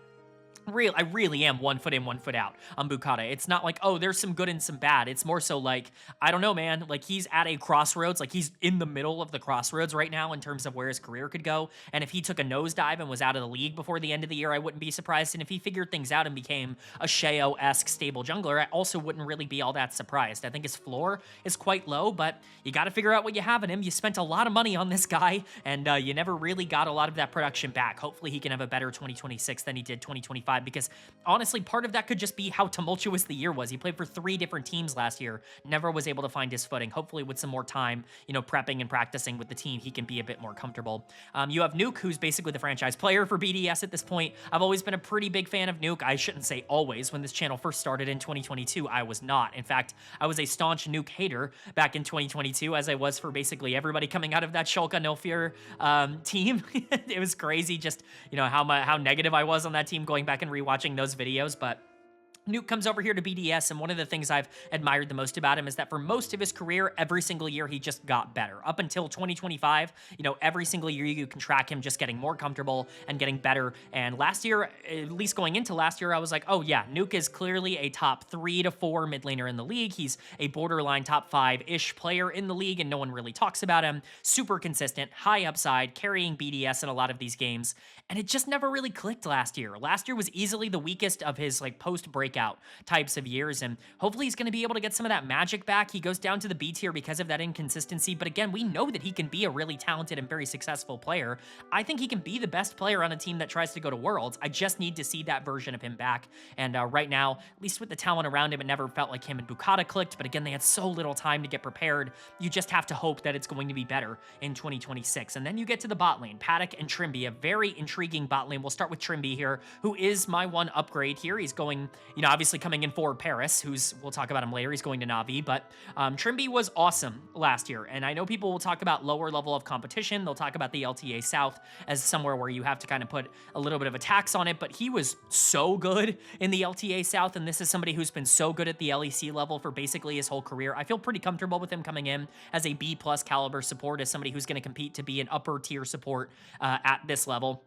I really am 1 foot in, 1 foot out on Bukata. It's not like, oh, there's some good and some bad. It's more so like, I don't know, man. Like, he's at a crossroads. Like, he's in the middle of the crossroads right now in terms of where his career could go. And if he took a nosedive and was out of the league before the end of the year, I wouldn't be surprised. And if he figured things out and became a Sheo-esque stable jungler, I also wouldn't really be all that surprised. I think his floor is quite low, but you got to figure out what you have in him. You spent a lot of money on this guy, and you never really got a lot of that production back. Hopefully he can have a better 2026 than he did 2025, because honestly, part of that could just be how tumultuous the year was. He played for 3 different teams last year, never was able to find his footing. Hopefully with some more time, you know, prepping and practicing with the team, he can be a bit more comfortable. You have Nuke, who's basically the franchise player for BDS at this point. I've always been a pretty big fan of Nuke. I shouldn't say always. When this channel first started in 2022, I was not. In fact, I was a staunch Nuke hater back in 2022, as I was for basically everybody coming out of that Shulka No Fear team. It was crazy just, you know, how negative I was on that team going back and rewatching those videos, but Nuke comes over here to BDS, and one of the things I've admired the most about him is that for most of his career, every single year, he just got better. Up until 2025, you know, every single year you can track him just getting more comfortable and getting better. And last year, at least going into last year, I was like, oh yeah, Nuke is clearly a top 3 to 4 mid laner in the league. He's a borderline top 5-ish player in the league, and no one really talks about him. Super consistent, high upside, carrying BDS in a lot of these games. And it just never really clicked last year. Last year was easily the weakest of his like post-breakout breakout types of years, and hopefully he's going to be able to get some of that magic back. He goes down to the B tier because of that inconsistency, but again, we know that he can be a really talented and very successful player. I think he can be the best player on a team that tries to go to Worlds. I just need to see that version of him back, and right now, at least with the talent around him, it never felt like him and Bukata clicked, but again, they had so little time to get prepared. You just have to hope that it's going to be better in 2026. And then you get to the bot lane, Paddock and Trimby, a very intriguing bot lane. We'll start with Trimby here, who is my one upgrade here. He's going, you know, obviously coming in for Paris, who's, we'll talk about him later, he's going to Na'Vi, but Trimby was awesome last year, and I know people will talk about lower level of competition. They'll talk about the LTA South as somewhere where you have to kind of put a little bit of a tax on it, but he was so good in the LTA South, and this is somebody who's been so good at the LEC level for basically his whole career. I feel pretty comfortable with him coming in as a B+ caliber support, as somebody who's going to compete to be an upper tier support at this level,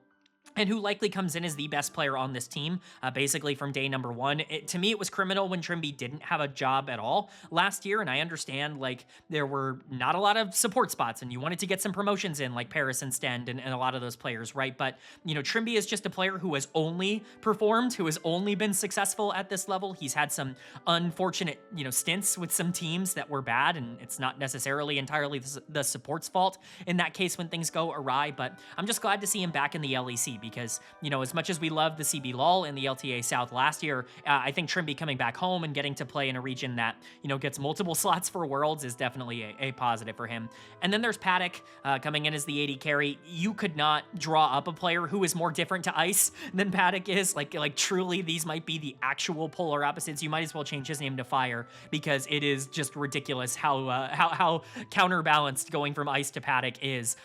and who likely comes in as the best player on this team, basically from day number one. To me, it was criminal when Trimby didn't have a job at all last year, and I understand, like, there were not a lot of support spots, and you wanted to get some promotions in, like Paris and Stend and a lot of those players, right? But, you know, Trimby is just a player who has only performed, who has only been successful at this level. He's had some unfortunate, you know, stints with some teams that were bad, and it's not necessarily entirely the support's fault in that case when things go awry, but I'm just glad to see him back in the LEC, because, you know, as much as we love the CB LOL in the LTA South last year, I think Trimby coming back home and getting to play in a region that, you know, gets multiple slots for Worlds is definitely a positive for him. And then there's Paddock coming in as the AD carry. You could not draw up a player who is more different to Ice than Paddock is. Like truly, these might be the actual polar opposites. You might as well change his name to Fire, because it is just ridiculous how counterbalanced going from Ice to Paddock is.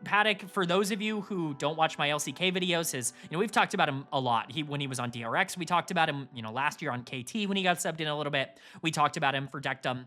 Paddock, for those of you who don't watch my LCK videos, is, you know, we've talked about him a lot. When he was on DRX, we talked about him, you know, last year on KT when he got subbed in a little bit. We talked about him for Dectum.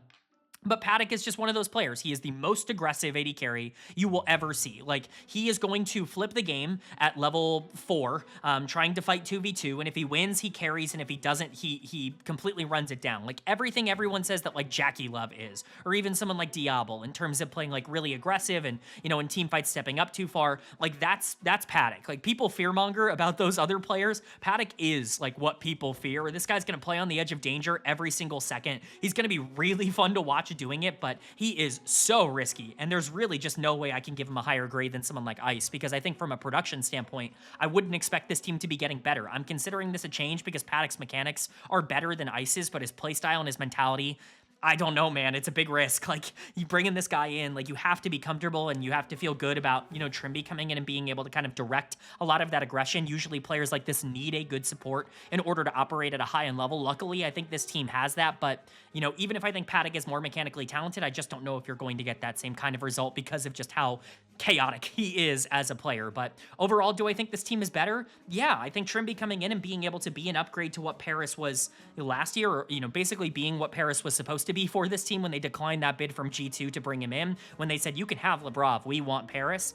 But Paddock is just one of those players. He is the most aggressive AD carry you will ever see. Like, he is going to flip the game at level 4, trying to fight 2v2, and if he wins, he carries, and if he doesn't, he completely runs it down. Like, everything everyone says that, like, Jackie Love is, or even someone like Diablo, in terms of playing, like, really aggressive and, you know, in team fights stepping up too far, like, that's Paddock. Like, people fearmonger about those other players. Paddock is, like, what people fear. This guy's gonna play on the edge of danger every single second. He's gonna be really fun to watch doing it, but he is so risky, and there's really just no way I can give him a higher grade than someone like Ice, because I think from a production standpoint, I wouldn't expect this team to be getting better. I'm considering this a change because Paddock's mechanics are better than Ice's, but his playstyle and his mentality, I don't know, man. It's a big risk. Like, you bring in this guy in, like, you have to be comfortable and you have to feel good about, you know, Trimby coming in and being able to kind of direct a lot of that aggression. Usually players like this need a good support in order to operate at a high-end level. Luckily, I think this team has that, but, you know, even if I think Paddock is more mechanically talented, I just don't know if you're going to get that same kind of result because of just how chaotic he is as a player. But overall, do I think this team is better? Yeah, I think Trimby coming in and being able to be an upgrade to what Paris was last year, or, you know, basically being what Paris was supposed to be for this team when they declined that bid from G2 to bring him in, when they said, you can have Lebrov, we want Paris.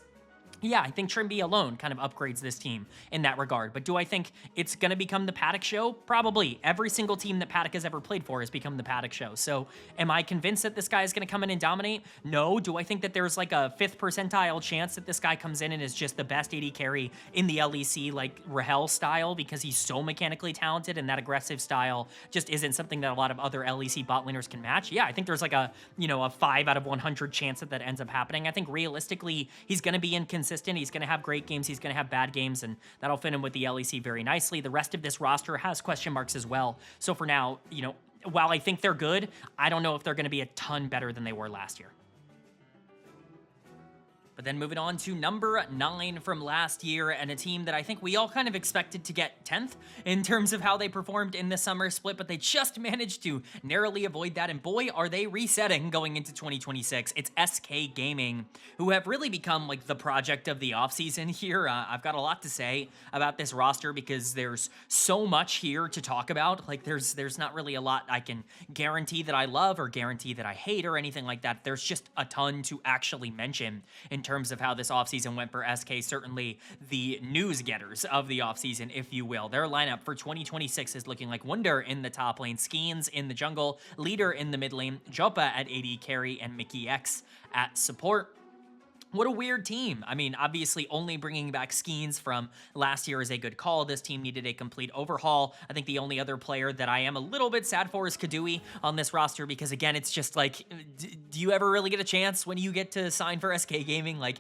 Yeah, I think Trimby alone kind of upgrades this team in that regard. But do I think it's going to become the Paddock show? Probably. Every single team that Paddock has ever played for has become the Paddock show. So am I convinced that this guy is going to come in and dominate? No. Do I think that there's like a 5th percentile chance that this guy comes in and is just the best AD carry in the LEC, like Rahel style, because he's so mechanically talented and that aggressive style just isn't something that a lot of other LEC bot laners can match? Yeah, I think there's like a, you know, a 5 out of 100 chance that ends up happening. I think realistically, he's going to be inconsistent. He's going to have great games. He's going to have bad games, and that'll fit him with the LEC very nicely. The rest of this roster has question marks as well. So for now, you know, while I think they're good, I don't know if they're going to be a ton better than they were last year. But then moving on to number 9 from last year, and a team that I think we all kind of expected to get 10th in terms of how they performed in the summer split, but they just managed to narrowly avoid that, and boy, are they resetting going into 2026. It's SK Gaming, who have really become like the project of the offseason here. I've got a lot to say about this roster because there's so much here to talk about. Like, there's not really a lot I can guarantee that I love or guarantee that I hate or anything like that. There's just a ton to actually mention in terms of how this offseason went for SK, certainly the news getters of the offseason, if you will. Their lineup for 2026 is looking like Wunder in the top lane, Skeens in the jungle, Leader in the mid lane, Jopa at AD carry, and Mickey X at support. What a weird team. I mean, obviously only bringing back Skeens from last year is a good call. This team needed a complete overhaul. I think the only other player that I am a little bit sad for is Kadui on this roster because, again, it's just like, do you ever really get a chance when you get to sign for SK Gaming? Like,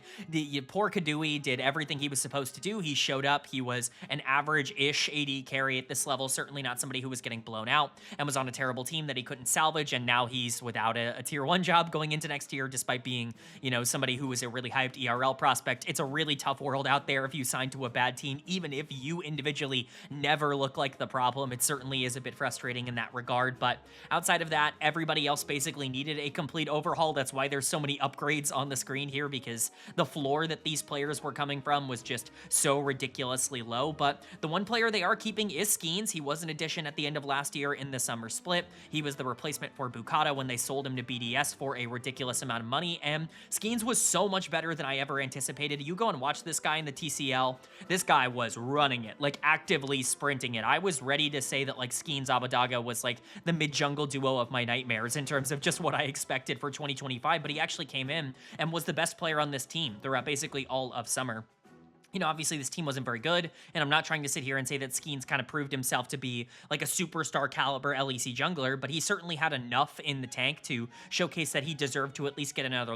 poor Kadui did everything he was supposed to do. He showed up. He was an average-ish AD carry at this level, certainly not somebody who was getting blown out and was on a terrible team that he couldn't salvage, and now he's without a tier 1 job going into next year despite being, you know, somebody who was a really hyped ERL prospect. It's a really tough world out there if you sign to a bad team, even if you individually never look like the problem. It certainly is a bit frustrating in that regard, but outside of that, everybody else basically needed a complete overhaul. That's why there's so many upgrades on the screen here, because the floor that these players were coming from was just so ridiculously low. But the one player they are keeping is Skeens. He was an addition at the end of last year in the summer split. He was the replacement for Bukata when they sold him to BDS for a ridiculous amount of money, and Skeens was so much better than I ever anticipated. You go and watch this guy in the TCL, this guy was running it, like actively sprinting it. I was ready to say that like Skeens Abadaga was like the mid-jungle duo of my nightmares in terms of just what I expected for 2025, but he actually came in and was the best player on this team throughout basically all of summer. You know, obviously this team wasn't very good, and I'm not trying to sit here and say that Skeens kind of proved himself to be like a superstar caliber LEC jungler, but he certainly had enough in the tank to showcase that he deserved to at least get another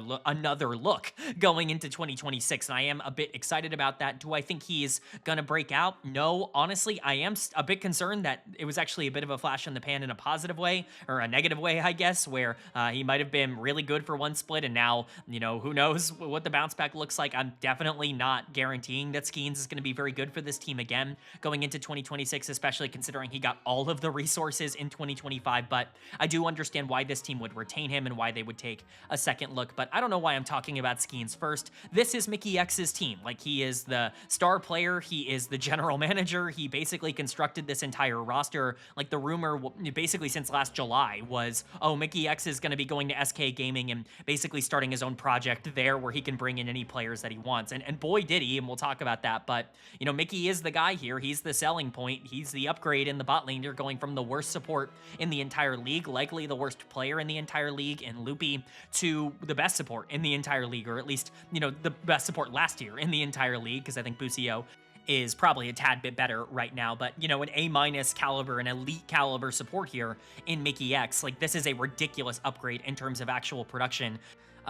look going into 2026, and I am a bit excited about that. Do I think he's gonna break out? No, honestly, I am a bit concerned that it was actually a bit of a flash in the pan in a positive way, or a negative way, I guess, where he might have been really good for one split, and now, you know, who knows what the bounce back looks like. I'm definitely not guaranteeing that Skeens is going to be very good for this team again going into 2026, especially considering he got all of the resources in 2025, but I do understand why this team would retain him and why they would take a second look. But I don't know why I'm talking about Skeens first. This is Mickey X's team. Like, he is the star player, he is the general manager, he basically constructed this entire roster. Like, the rumor basically since last July was, oh, Mickey X is going to be going to SK Gaming and basically starting his own project there where he can bring in any players that he wants, and boy did he, and we'll talk about that. But, you know, Mickey is the guy here. He's the selling point. He's the upgrade in the bot lane. You're going from the worst support in the entire league, likely the worst player in the entire league in Loopy, to the best support in the entire league, or at least, you know, the best support last year in the entire league, because I think Busio is probably a tad bit better right now, but, you know, an A- caliber, an elite caliber support here in Mickey X. Like, this is a ridiculous upgrade in terms of actual production.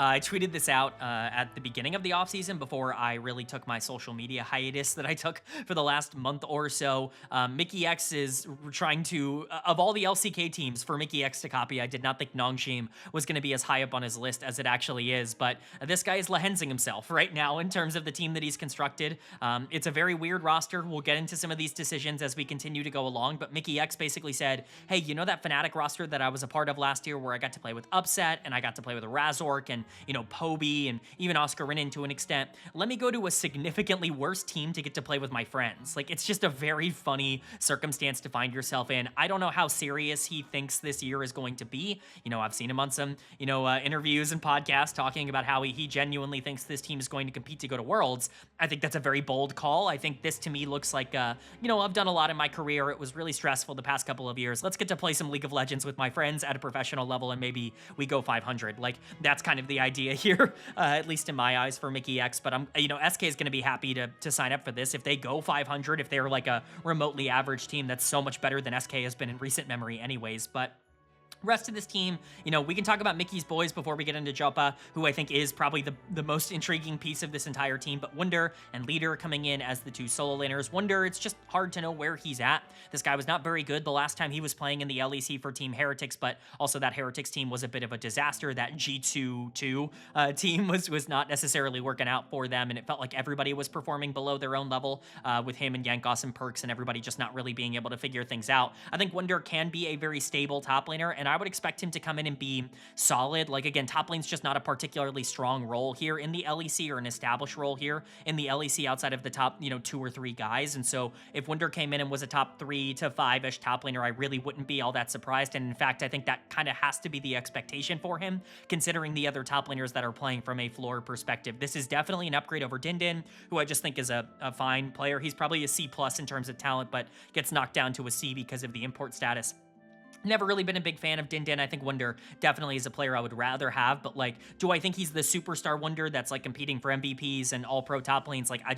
I tweeted this out at the beginning of the offseason before I really took my social media hiatus that I took for the last month or so. Mickey X is trying to, of all the LCK teams for Mickey X to copy, I did not think Nongshim was going to be as high up on his list as it actually is, but this guy is Lehensing himself right now in terms of the team that he's constructed. It's a very weird roster. We'll get into some of these decisions as we continue to go along, but Mickey X basically said, hey, you know that Fnatic roster that I was a part of last year where I got to play with Upset and I got to play with Razork and, you know, Poby and even Oscar Rinnan to an extent. Let me go to a significantly worse team to get to play with my friends. Like, it's just a very funny circumstance to find yourself in. I don't know how serious he thinks this year is going to be. You know, I've seen him on some, you know, interviews and podcasts talking about how he genuinely thinks this team is going to compete to go to Worlds. I think that's a very bold call. I think this to me looks like, you know, I've done a lot in my career. It was really stressful the past couple of years. Let's get to play some League of Legends with my friends at a professional level and maybe we go 500. Like, that's kind of the idea here, at least in my eyes, for Mickey X. But you know, SK is going to be happy to sign up for this. If they go 500, if they're like a remotely average team, that's so much better than SK has been in recent memory anyways. But rest of this team, you know, we can talk about Mickey's boys before we get into Jopa, who I think is probably the most intriguing piece of this entire team, but Wunder and Leader coming in as the two solo laners. Wunder, it's just hard to know where he's at. This guy was not very good the last time he was playing in the LEC for Team Heretics, but also that Heretics team was a bit of a disaster. That G2-2 team was not necessarily working out for them, and it felt like everybody was performing below their own level, with him and Yankos and Perks and everybody just not really being able to figure things out. I think Wunder can be a very stable top laner, and I would expect him to come in and be solid. Like, again, top lane's just not a particularly strong role here in the LEC, or an established role here in the LEC outside of the top, you know, 2 or 3 guys. And so if Wunder came in and was a top 3 to 5-ish top laner, I really wouldn't be all that surprised. And in fact, I think that kind of has to be the expectation for him, considering the other top laners that are playing from a floor perspective. This is definitely an upgrade over Dindin, who I just think is a fine player. He's probably a C+ in terms of talent, but gets knocked down to a C because of the import status. Never really been a big fan of Din Din. I think Wunder definitely is a player I would rather have, but like, do I think he's the superstar Wunder that's like competing for MVPs and all pro top lanes? Like, I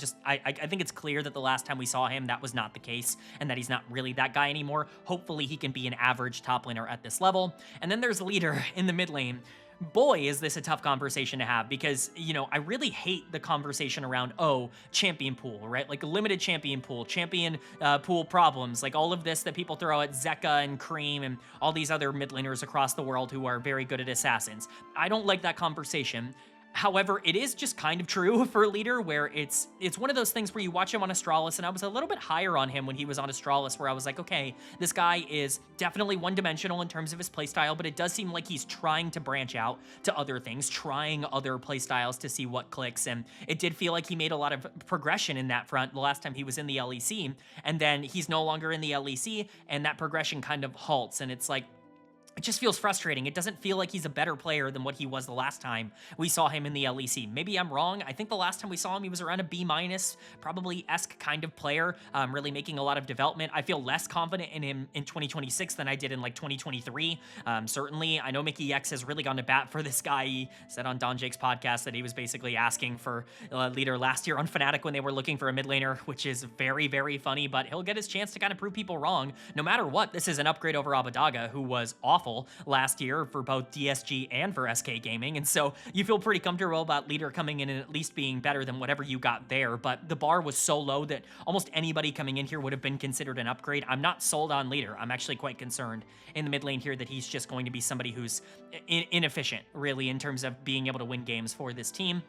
think it's clear that the last time we saw him, that was not the case, and that he's not really that guy anymore. Hopefully he can be an average top laner at this level. And then there's Leader in the mid lane. Boy, is this a tough conversation to have because, you know, I really hate the conversation around, oh, champion pool, right? Like a limited champion pool, champion pool problems, like all of this that people throw at Zeka and Cream and all these other mid laners across the world who are very good at assassins. I don't like that conversation. However, it is just kind of true for Leader, where it's one of those things where you watch him on Astralis, and I was a little bit higher on him when he was on Astralis, where I was like, okay, this guy is definitely one-dimensional in terms of his playstyle, but it does seem like he's trying to branch out to other things, trying other playstyles to see what clicks, and it did feel like he made a lot of progression in that front the last time he was in the LEC, and then he's no longer in the LEC, and that progression kind of halts, and it's like, it just feels frustrating. It doesn't feel like he's a better player than what he was the last time we saw him in the LEC. Maybe I'm wrong. I think the last time we saw him, he was around a B-, probably-esque kind of player, really making a lot of development. I feel less confident in him in 2026 than I did in like 2023. Certainly, I know Mickey X has really gone to bat for this guy. He said on Don Jake's podcast that he was basically asking for a Leader last year on Fnatic when they were looking for a mid laner, which is very, very funny, but he'll get his chance to kind of prove people wrong. No matter what, this is an upgrade over Abadaga, who was awful last year for both DSG and for SK Gaming, and so you feel pretty comfortable about Leader coming in and at least being better than whatever you got there, but the bar was so low that almost anybody coming in here would have been considered an upgrade. I'm not sold on Leader. I'm actually quite concerned in the mid lane here that he's just going to be somebody who's inefficient, really, in terms of being able to win games for this team.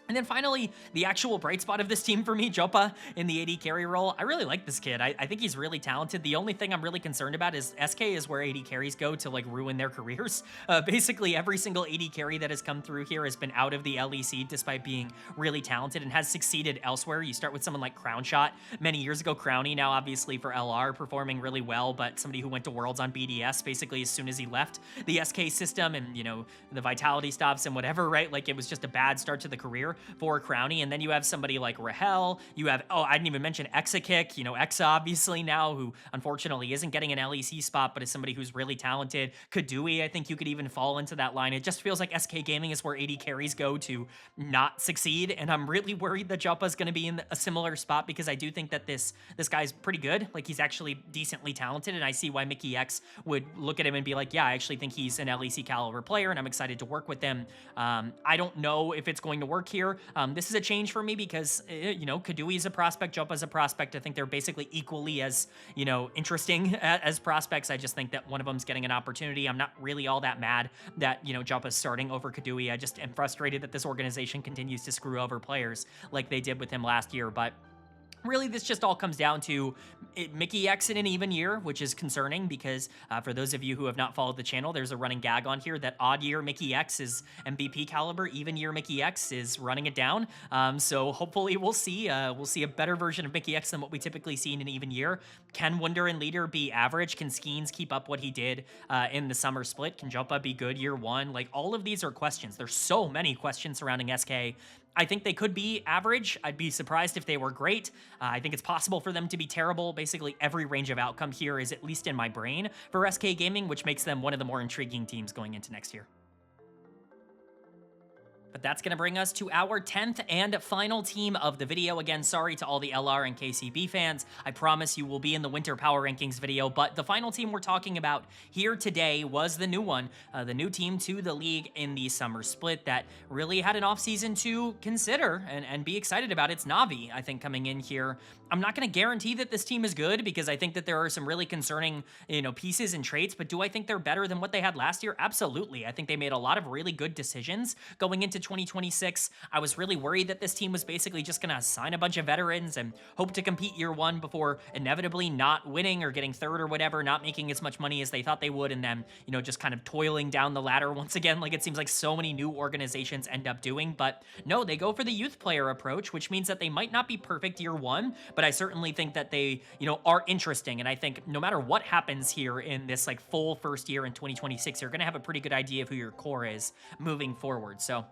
And then finally, the actual bright spot of this team for me, Jopa in the AD carry role. I really like this kid. I think he's really talented. The only thing I'm really concerned about is SK is where AD carries go to like ruin their careers. Basically, every single AD carry that has come through here has been out of the LEC despite being really talented and has succeeded elsewhere. You start with someone like Crownshot many years ago. Crowny now obviously for LR performing really well, but somebody who went to Worlds on BDS basically as soon as he left the SK system and, you know, the vitality stops and whatever, right? Like it was just a bad start to the career for Crowny. And then you have somebody like Rahel, you have, oh, I didn't even mention Exakick, you know, Exa obviously now, who unfortunately isn't getting an LEC spot, but is somebody who's really talented. Kadui, I think you could even fall into that line. It just feels like SK Gaming is where AD carries go to not succeed, and I'm really worried that Joppa is going to be in a similar spot because I do think that this guy's pretty good. Like, he's actually decently talented, and I see why Mickey X would look at him and be like, yeah, I actually think he's an LEC caliber player, and I'm excited to work with him. I don't know if it's going to work here. This is a change for me because, you know, Kadui is a prospect, Joppa is a prospect. I think they're basically equally as, you know, interesting as prospects. I just think that one of them's getting an opportunity. I'm not really all that mad that, you know, Joppa's starting over Kadui. I just am frustrated that this organization continues to screw over players like they did with him last year, but really, this just all comes down to Mickey X in an even year, which is concerning because for those of you who have not followed the channel, there's a running gag on here that odd year Mickey X is MVP caliber, even year Mickey X is running it down. So hopefully we'll see a better version of Mickey X than what we typically see in an even year. Can Wunder and Leader be average? Can Skeens keep up what he did in the summer split? Can Joppa be good year one? Like, all of these are questions. There's so many questions surrounding SK. I think they could be average. I'd be surprised if they were great. I think it's possible for them to be terrible. Basically, every range of outcome here is at least in my brain for SK Gaming, which makes them one of the more intriguing teams going into next year. But that's going to bring us to our 10th and final team of the video. Again, sorry to all the LR and KCB fans. I promise you will be in the Winter Power Rankings video, but the final team we're talking about here today was the new one, the new team to the league in the summer split that really had an offseason to consider and be excited about. It's Navi, I think, coming in here. I'm not going to guarantee that this team is good because I think that there are some really concerning, you know, pieces and traits, but do I think they're better than what they had last year? Absolutely. I think they made a lot of really good decisions going into 2026. I was really worried that this team was basically just going to sign a bunch of veterans and hope to compete year one before inevitably not winning or getting third or whatever, not making as much money as they thought they would, and then, you know, just kind of toiling down the ladder once again, like it seems like so many new organizations end up doing. But no, they go for the youth player approach, which means that they might not be perfect year one, but I certainly think that they, you know, are interesting. And I think no matter what happens here in this like full first year in 2026, you're going to have a pretty good idea of who your core is moving forward. So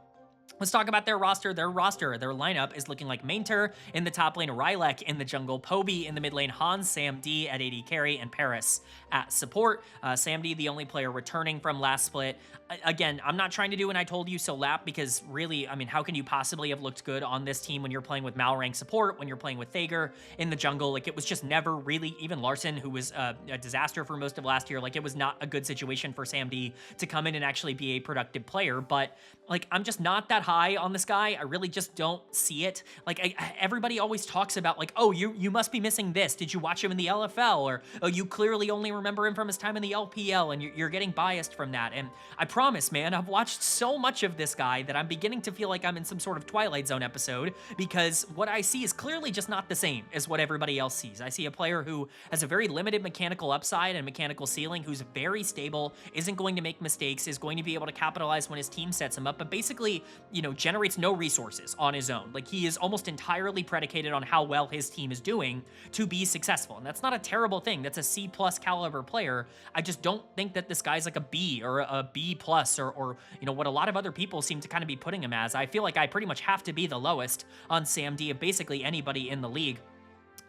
Let's talk about their roster. Their lineup is looking like Mainter in the top lane, Rylek in the jungle, Poby in the mid lane, Hans, Sam D at AD carry, and Paris at support. Sam D, the only player returning from last split. Again, I'm not trying to do an I told you so lap, because really, I mean, how can you possibly have looked good on this team when you're playing with Mal rank support, when you're playing with Thager in the jungle? Like, it was just never really, even Larson, who was a disaster for most of last year, like, it was not a good situation for Sam D to come in and actually be a productive player. But like, I'm just not that high on this guy. I really just don't see it. Like, everybody always talks about like, oh, you must be missing this. Did you watch him in the LFL? Or, oh, you clearly only remember him from his time in the LPL, and you're getting biased from that. And I promise, man, I've watched so much of this guy that I'm beginning to feel like I'm in some sort of Twilight Zone episode, because what I see is clearly just not the same as what everybody else sees. I see a player who has a very limited mechanical upside and mechanical ceiling, who's very stable, isn't going to make mistakes, is going to be able to capitalize when his team sets him up, but basically, you know, generates no resources on his own. Like, he is almost entirely predicated on how well his team is doing to be successful. And that's not a terrible thing. That's a C+ caliber player. I just don't think that this guy's like a B or a B+, or you know, what a lot of other people seem to kind of be putting him as. I feel like I pretty much have to be the lowest on Sam D of basically anybody in the league.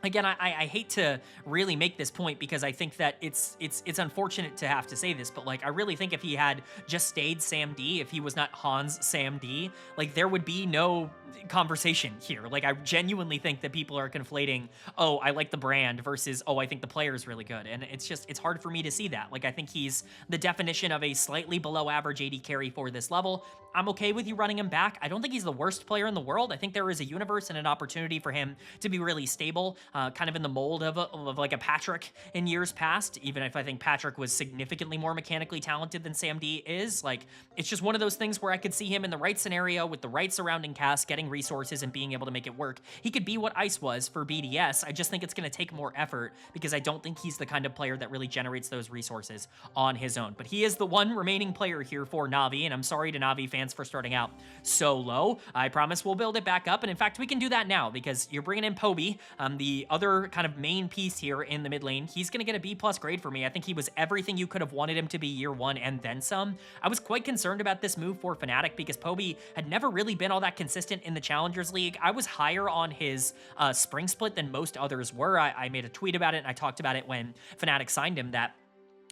Again, I hate to really make this point, because I think that it's unfortunate to have to say this, but like, I really think if he had just stayed Sam D, if he was not Hans Sam D, like, there would be no conversation here. Like, I genuinely think that people are conflating, oh, I like the brand, versus, oh, I think the player is really good. And it's hard for me to see that. Like, I think he's the definition of a slightly below average AD carry for this level. I'm okay with you running him back. I don't think he's the worst player in the world. I think there is a universe and an opportunity for him to be really stable, kind of in the mold of like a Patrick in years past, even if I think Patrick was significantly more mechanically talented than Sam D is. Like, it's just one of those things where I could see him in the right scenario with the right surrounding cast, getting resources and being able to make it work. He could be what Ice was for BDS. I just think it's going to take more effort, because I don't think he's the kind of player that really generates those resources on his own. But he is the one remaining player here for Na'Vi, and I'm sorry to Na'Vi fans for starting out so low. I promise we'll build it back up, and in fact, we can do that now, because you're bringing in Poby, the other kind of main piece here in the mid lane. He's going to get a B+ grade for me. I think he was everything you could have wanted him to be year one and then some. I was quite concerned about this move for Fnatic, because Poby had never really been all that consistent in the Challengers League. I was higher on his spring split than most others were. I made a tweet about it, and I talked about it when Fnatic signed him, that,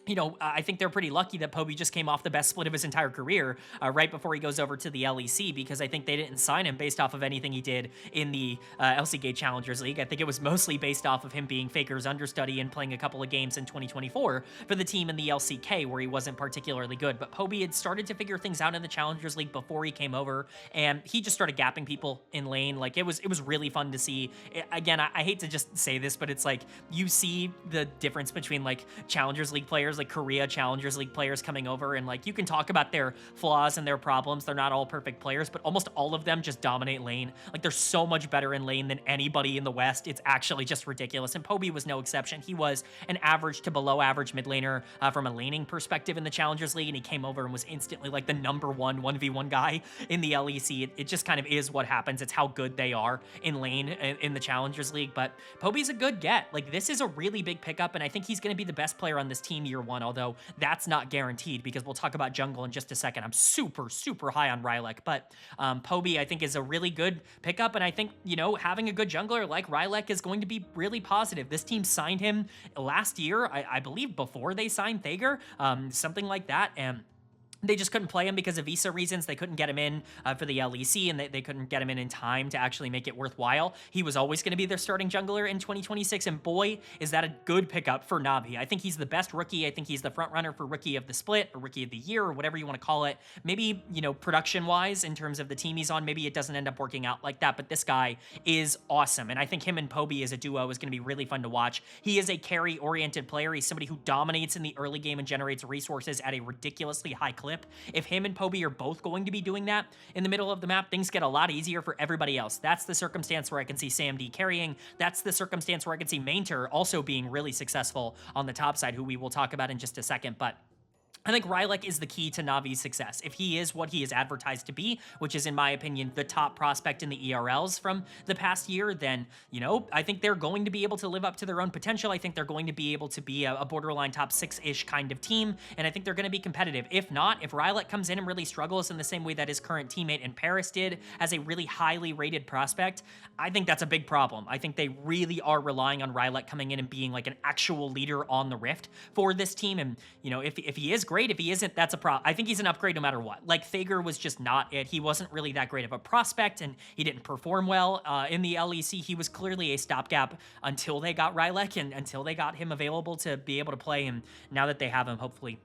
you know, I think they're pretty lucky that Poby just came off the best split of his entire career right before he goes over to the LEC, because I think they didn't sign him based off of anything he did in the LCK Challengers League. I think it was mostly based off of him being Faker's understudy and playing a couple of games in 2024 for the team in the LCK, where he wasn't particularly good. But Poby had started to figure things out in the Challengers League before he came over, and he just started gapping people in lane. Like, it was really fun to see. Again, I hate to just say this, but it's like, you see the difference between like Challengers League players, like Korea Challengers League players coming over, and like, you can talk about their flaws and their problems. They're not all perfect players, but almost all of them just dominate lane. Like, they're so much better in lane than anybody in the West. It's actually just ridiculous. And Poby was no exception. He was an average to below average mid laner from a laning perspective in the Challengers League, and he came over and was instantly like the number one 1v1 guy in the LEC. It just kind of is what happens. It's how good they are in lane in the Challengers League. But Poby's a good get. Like, this is a really big pickup, and I think he's going to be the best player on this team year one, although that's not guaranteed, because we'll talk about jungle in just a second. I'm super high on Rylek, but Poby, I think, is a really good pickup, and I think, you know, having a good jungler like Rylek is going to be really positive. This team signed him last year, I believe before they signed Thager, something like that, and they just couldn't play him because of visa reasons. They couldn't get him in for the LEC, and they couldn't get him in time to actually make it worthwhile. He was always going to be their starting jungler in 2026, and boy, is that a good pickup for Na'Vi. I think he's the best rookie. I think he's the front runner for Rookie of the Split, or Rookie of the Year, or whatever you want to call it. Maybe, you know, production-wise, in terms of the team he's on, maybe it doesn't end up working out like that, but this guy is awesome, and I think him and Poby as a duo is going to be really fun to watch. He is a carry-oriented player. He's somebody who dominates in the early game and generates resources at a ridiculously high clip. If him and Poby are both going to be doing that in the middle of the map, things get a lot easier for everybody else. That's the circumstance where I can see Sam D carrying. That's the circumstance where I can see Mainter also being really successful on the top side, who we will talk about in just a second. But I think Rylek is the key to Navi's success. If he is what he is advertised to be, which is, in my opinion, the top prospect in the ERLs from the past year, then, you know, I think they're going to be able to live up to their own potential. I think they're going to be able to be a borderline top 6-ish kind of team, and I think they're going to be competitive. If not, if Rylek comes in and really struggles in the same way that his current teammate in Paris did as a really highly rated prospect, I think that's a big problem. I think they really are relying on Rylek coming in and being like an actual leader on the Rift for this team, and, you know, if he is great, if he isn't, that's a problem. I think he's an upgrade no matter what. Like, Thager was just not it. He wasn't really that great of a prospect, and he didn't perform well in the LEC. He was clearly a stopgap until they got Rylek and until they got him available to be able to play, and now that they have him, hopefully,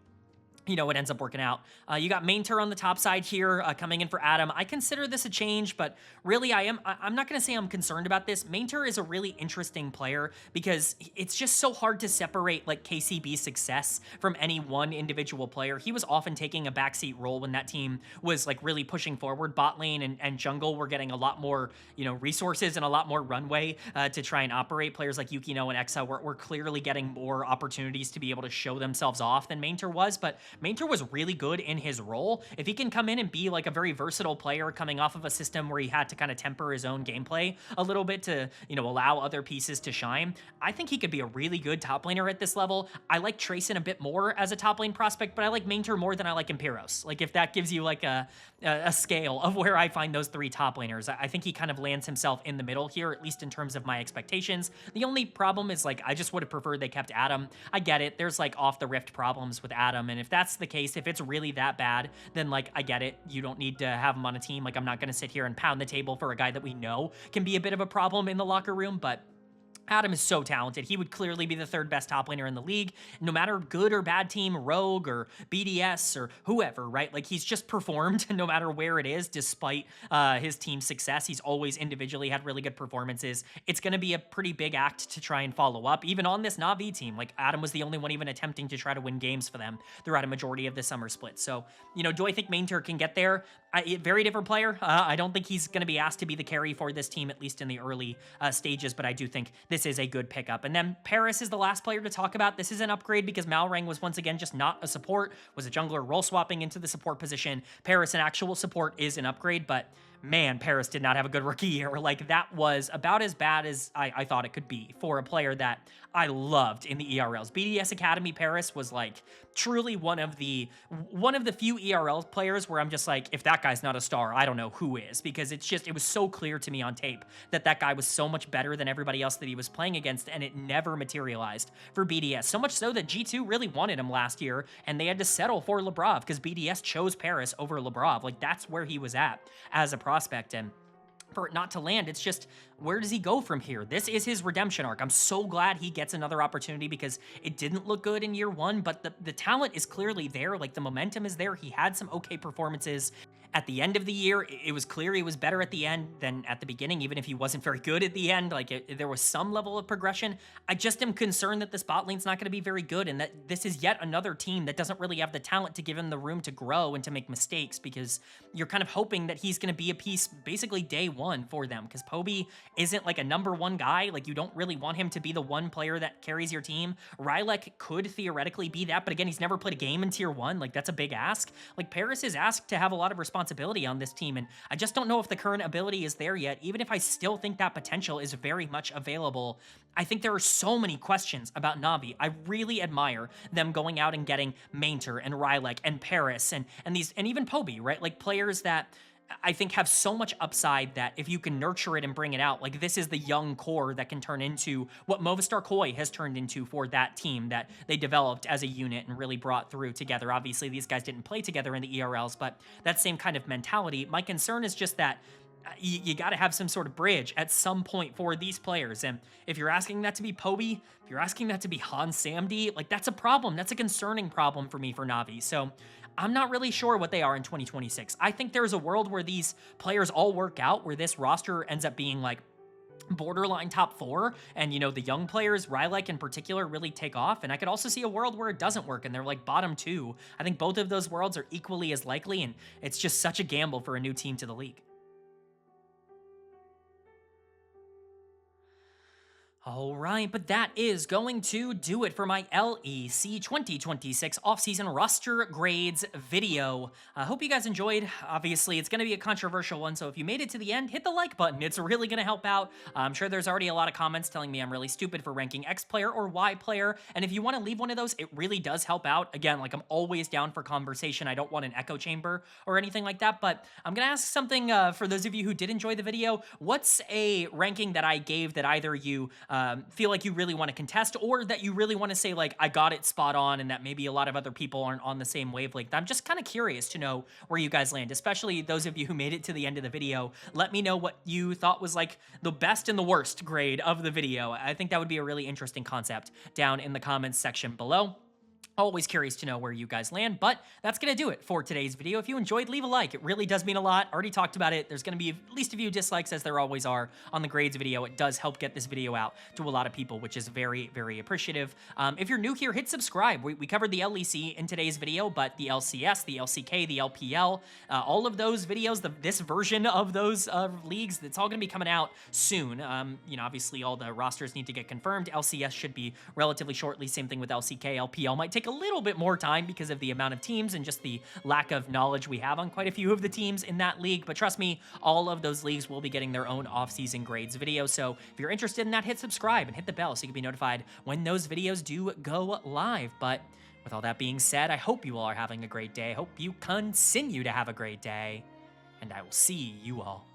you know, it ends up working out. You got Mainter on the top side here, coming in for Adam. I consider this a change, but really I'm not going to say I'm concerned about this. Mainter is a really interesting player because it's just so hard to separate like KCB's success from any one individual player. He was often taking a backseat role when that team was like really pushing forward. Bot lane and jungle were getting a lot more, you know, resources and a lot more runway to try and operate. Players like Yukino and Exa were clearly getting more opportunities to be able to show themselves off than Mainter was, but Mainter was really good in his role. If he can come in and be like a very versatile player coming off of a system where he had to kind of temper his own gameplay a little bit to, you know, allow other pieces to shine, I think he could be a really good top laner at this level. I like Trayson a bit more as a top lane prospect, but I like Mainter more than I like Imperos. Like, if that gives you like a scale of where I find those three top laners, I think he kind of lands himself in the middle here, at least in terms of my expectations. The only problem is, like, I just would have preferred they kept Adam. I get it. There's like off the Rift problems with Adam, and if that's the case, if it's really that bad, then like, I get it. You don't need to have him on a team. Like, I'm not going to sit here and pound the table for a guy that we know can be a bit of a problem in the locker room, but Adam is so talented. He would clearly be the third best top laner in the league, no matter good or bad team, Rogue or BDS or whoever, right? Like, he's just performed no matter where it is, despite his team's success. He's always individually had really good performances. It's going to be a pretty big act to try and follow up, even on this Na'Vi team. Like, Adam was the only one even attempting to try to win games for them throughout a majority of the summer split. So, you know, do I think Mainter can get there? Very different player. I don't think he's going to be asked to be the carry for this team, at least in the early stages, but I do think this is a good pickup. And then Paris is the last player to talk about. This is an upgrade because Malrang was once again just not a support, was a jungler role swapping into the support position. Paris, an actual support, is an upgrade, but man, Paris did not have a good rookie year. Like, that was about as bad as I thought it could be for a player that I loved in the ERLs. BDS Academy Paris was like truly one of the few ERL players where I'm just like, if that guy's not a star, I don't know who is, because it was so clear to me on tape that that guy was so much better than everybody else that he was playing against, and it never materialized for BDS. So much so that G2 really wanted him last year, and they had to settle for Lebrov because BDS chose Paris over Lebrov. Like, that's where he was at as a prospect, and for it not to land, it's just, where does he go from here? This is his redemption arc. I'm so glad he gets another opportunity because it didn't look good in year one, but the talent is clearly there. Like, the momentum is there. He had some okay performances at the end of the year. It was clear he was better at the end than at the beginning, even if he wasn't very good at the end. Like, there was some level of progression. I just am concerned that this bot lane's not going to be very good, and that this is yet another team that doesn't really have the talent to give him the room to grow and to make mistakes, because you're kind of hoping that he's going to be a piece basically day one for them, because Poby isn't like a number one guy. Like, you don't really want him to be the one player that carries your team. Rylek could theoretically be that, but again, he's never played a game in tier one. Like, that's a big ask. Like, Paris is asked to have a lot of responsibility on this team, and I just don't know if the current ability is there yet. Even if I still think that potential is very much available, I think there are so many questions about Na'Vi. I really admire them going out and getting Mainter and Rylek and Paris and even Poby, right? Like, players that I think have so much upside that if you can nurture it and bring it out, like, this is the young core that can turn into what Movistar KOI has turned into for that team that they developed as a unit and really brought through together. Obviously, these guys didn't play together in the ERLs, but that same kind of mentality. My concern is just that you got to have some sort of bridge at some point for these players. And if you're asking that to be Poby, if you're asking that to be Han Samdi, like, that's a problem. That's a concerning problem for me for Na'Vi. So I'm not really sure what they are in 2026. I think there's a world where these players all work out, where this roster ends up being like borderline top 4, and, you know, the young players, Rylek in particular, really take off. And I could also see a world where it doesn't work and they're like bottom 2. I think both of those worlds are equally as likely, and it's just such a gamble for a new team to the league. All right, but that is going to do it for my LEC 2026 offseason roster grades video. I hope you guys enjoyed. Obviously, it's going to be a controversial one, so if you made it to the end, hit the like button. It's really going to help out. I'm sure there's already a lot of comments telling me I'm really stupid for ranking X player or Y player, and if you want to leave one of those, it really does help out. Again, like I'm always down for conversation. I don't want an echo chamber or anything like that, but I'm going to ask something for those of you who did enjoy the video. What's a ranking that I gave that either you feel like you really want to contest, or that you really want to say like I got it spot on and that maybe a lot of other people aren't on the same wavelength? I'm just kind of curious to know where you guys land, especially those of you who made it to the end of the video. Let me know what you thought was like the best and the worst grade of the video. I think that would be a really interesting concept down in the comments section below. Always curious to know where you guys land, but that's going to do it for today's video. If you enjoyed, leave a like. It really does mean a lot. Already talked about it. There's going to be at least a few dislikes, as there always are on the grades video. It does help get this video out to a lot of people, which is very, very appreciative. If you're new here, hit subscribe. We covered the LEC in today's video, but the LCS, the LCK, the LPL, all of those videos, this version of those leagues, it's all going to be coming out soon. You know, obviously all the rosters need to get confirmed. LCS should be relatively shortly. Same thing with LCK. LPL might take a little bit more time because of the amount of teams and just the lack of knowledge we have on quite a few of the teams in that league. But trust me, all of those leagues will be getting their own off-season grades video. So if you're interested in that, hit subscribe and hit the bell so you can be notified when those videos do go live. But with all that being said, I hope you all are having a great day. I hope you continue to have a great day, and I will see you all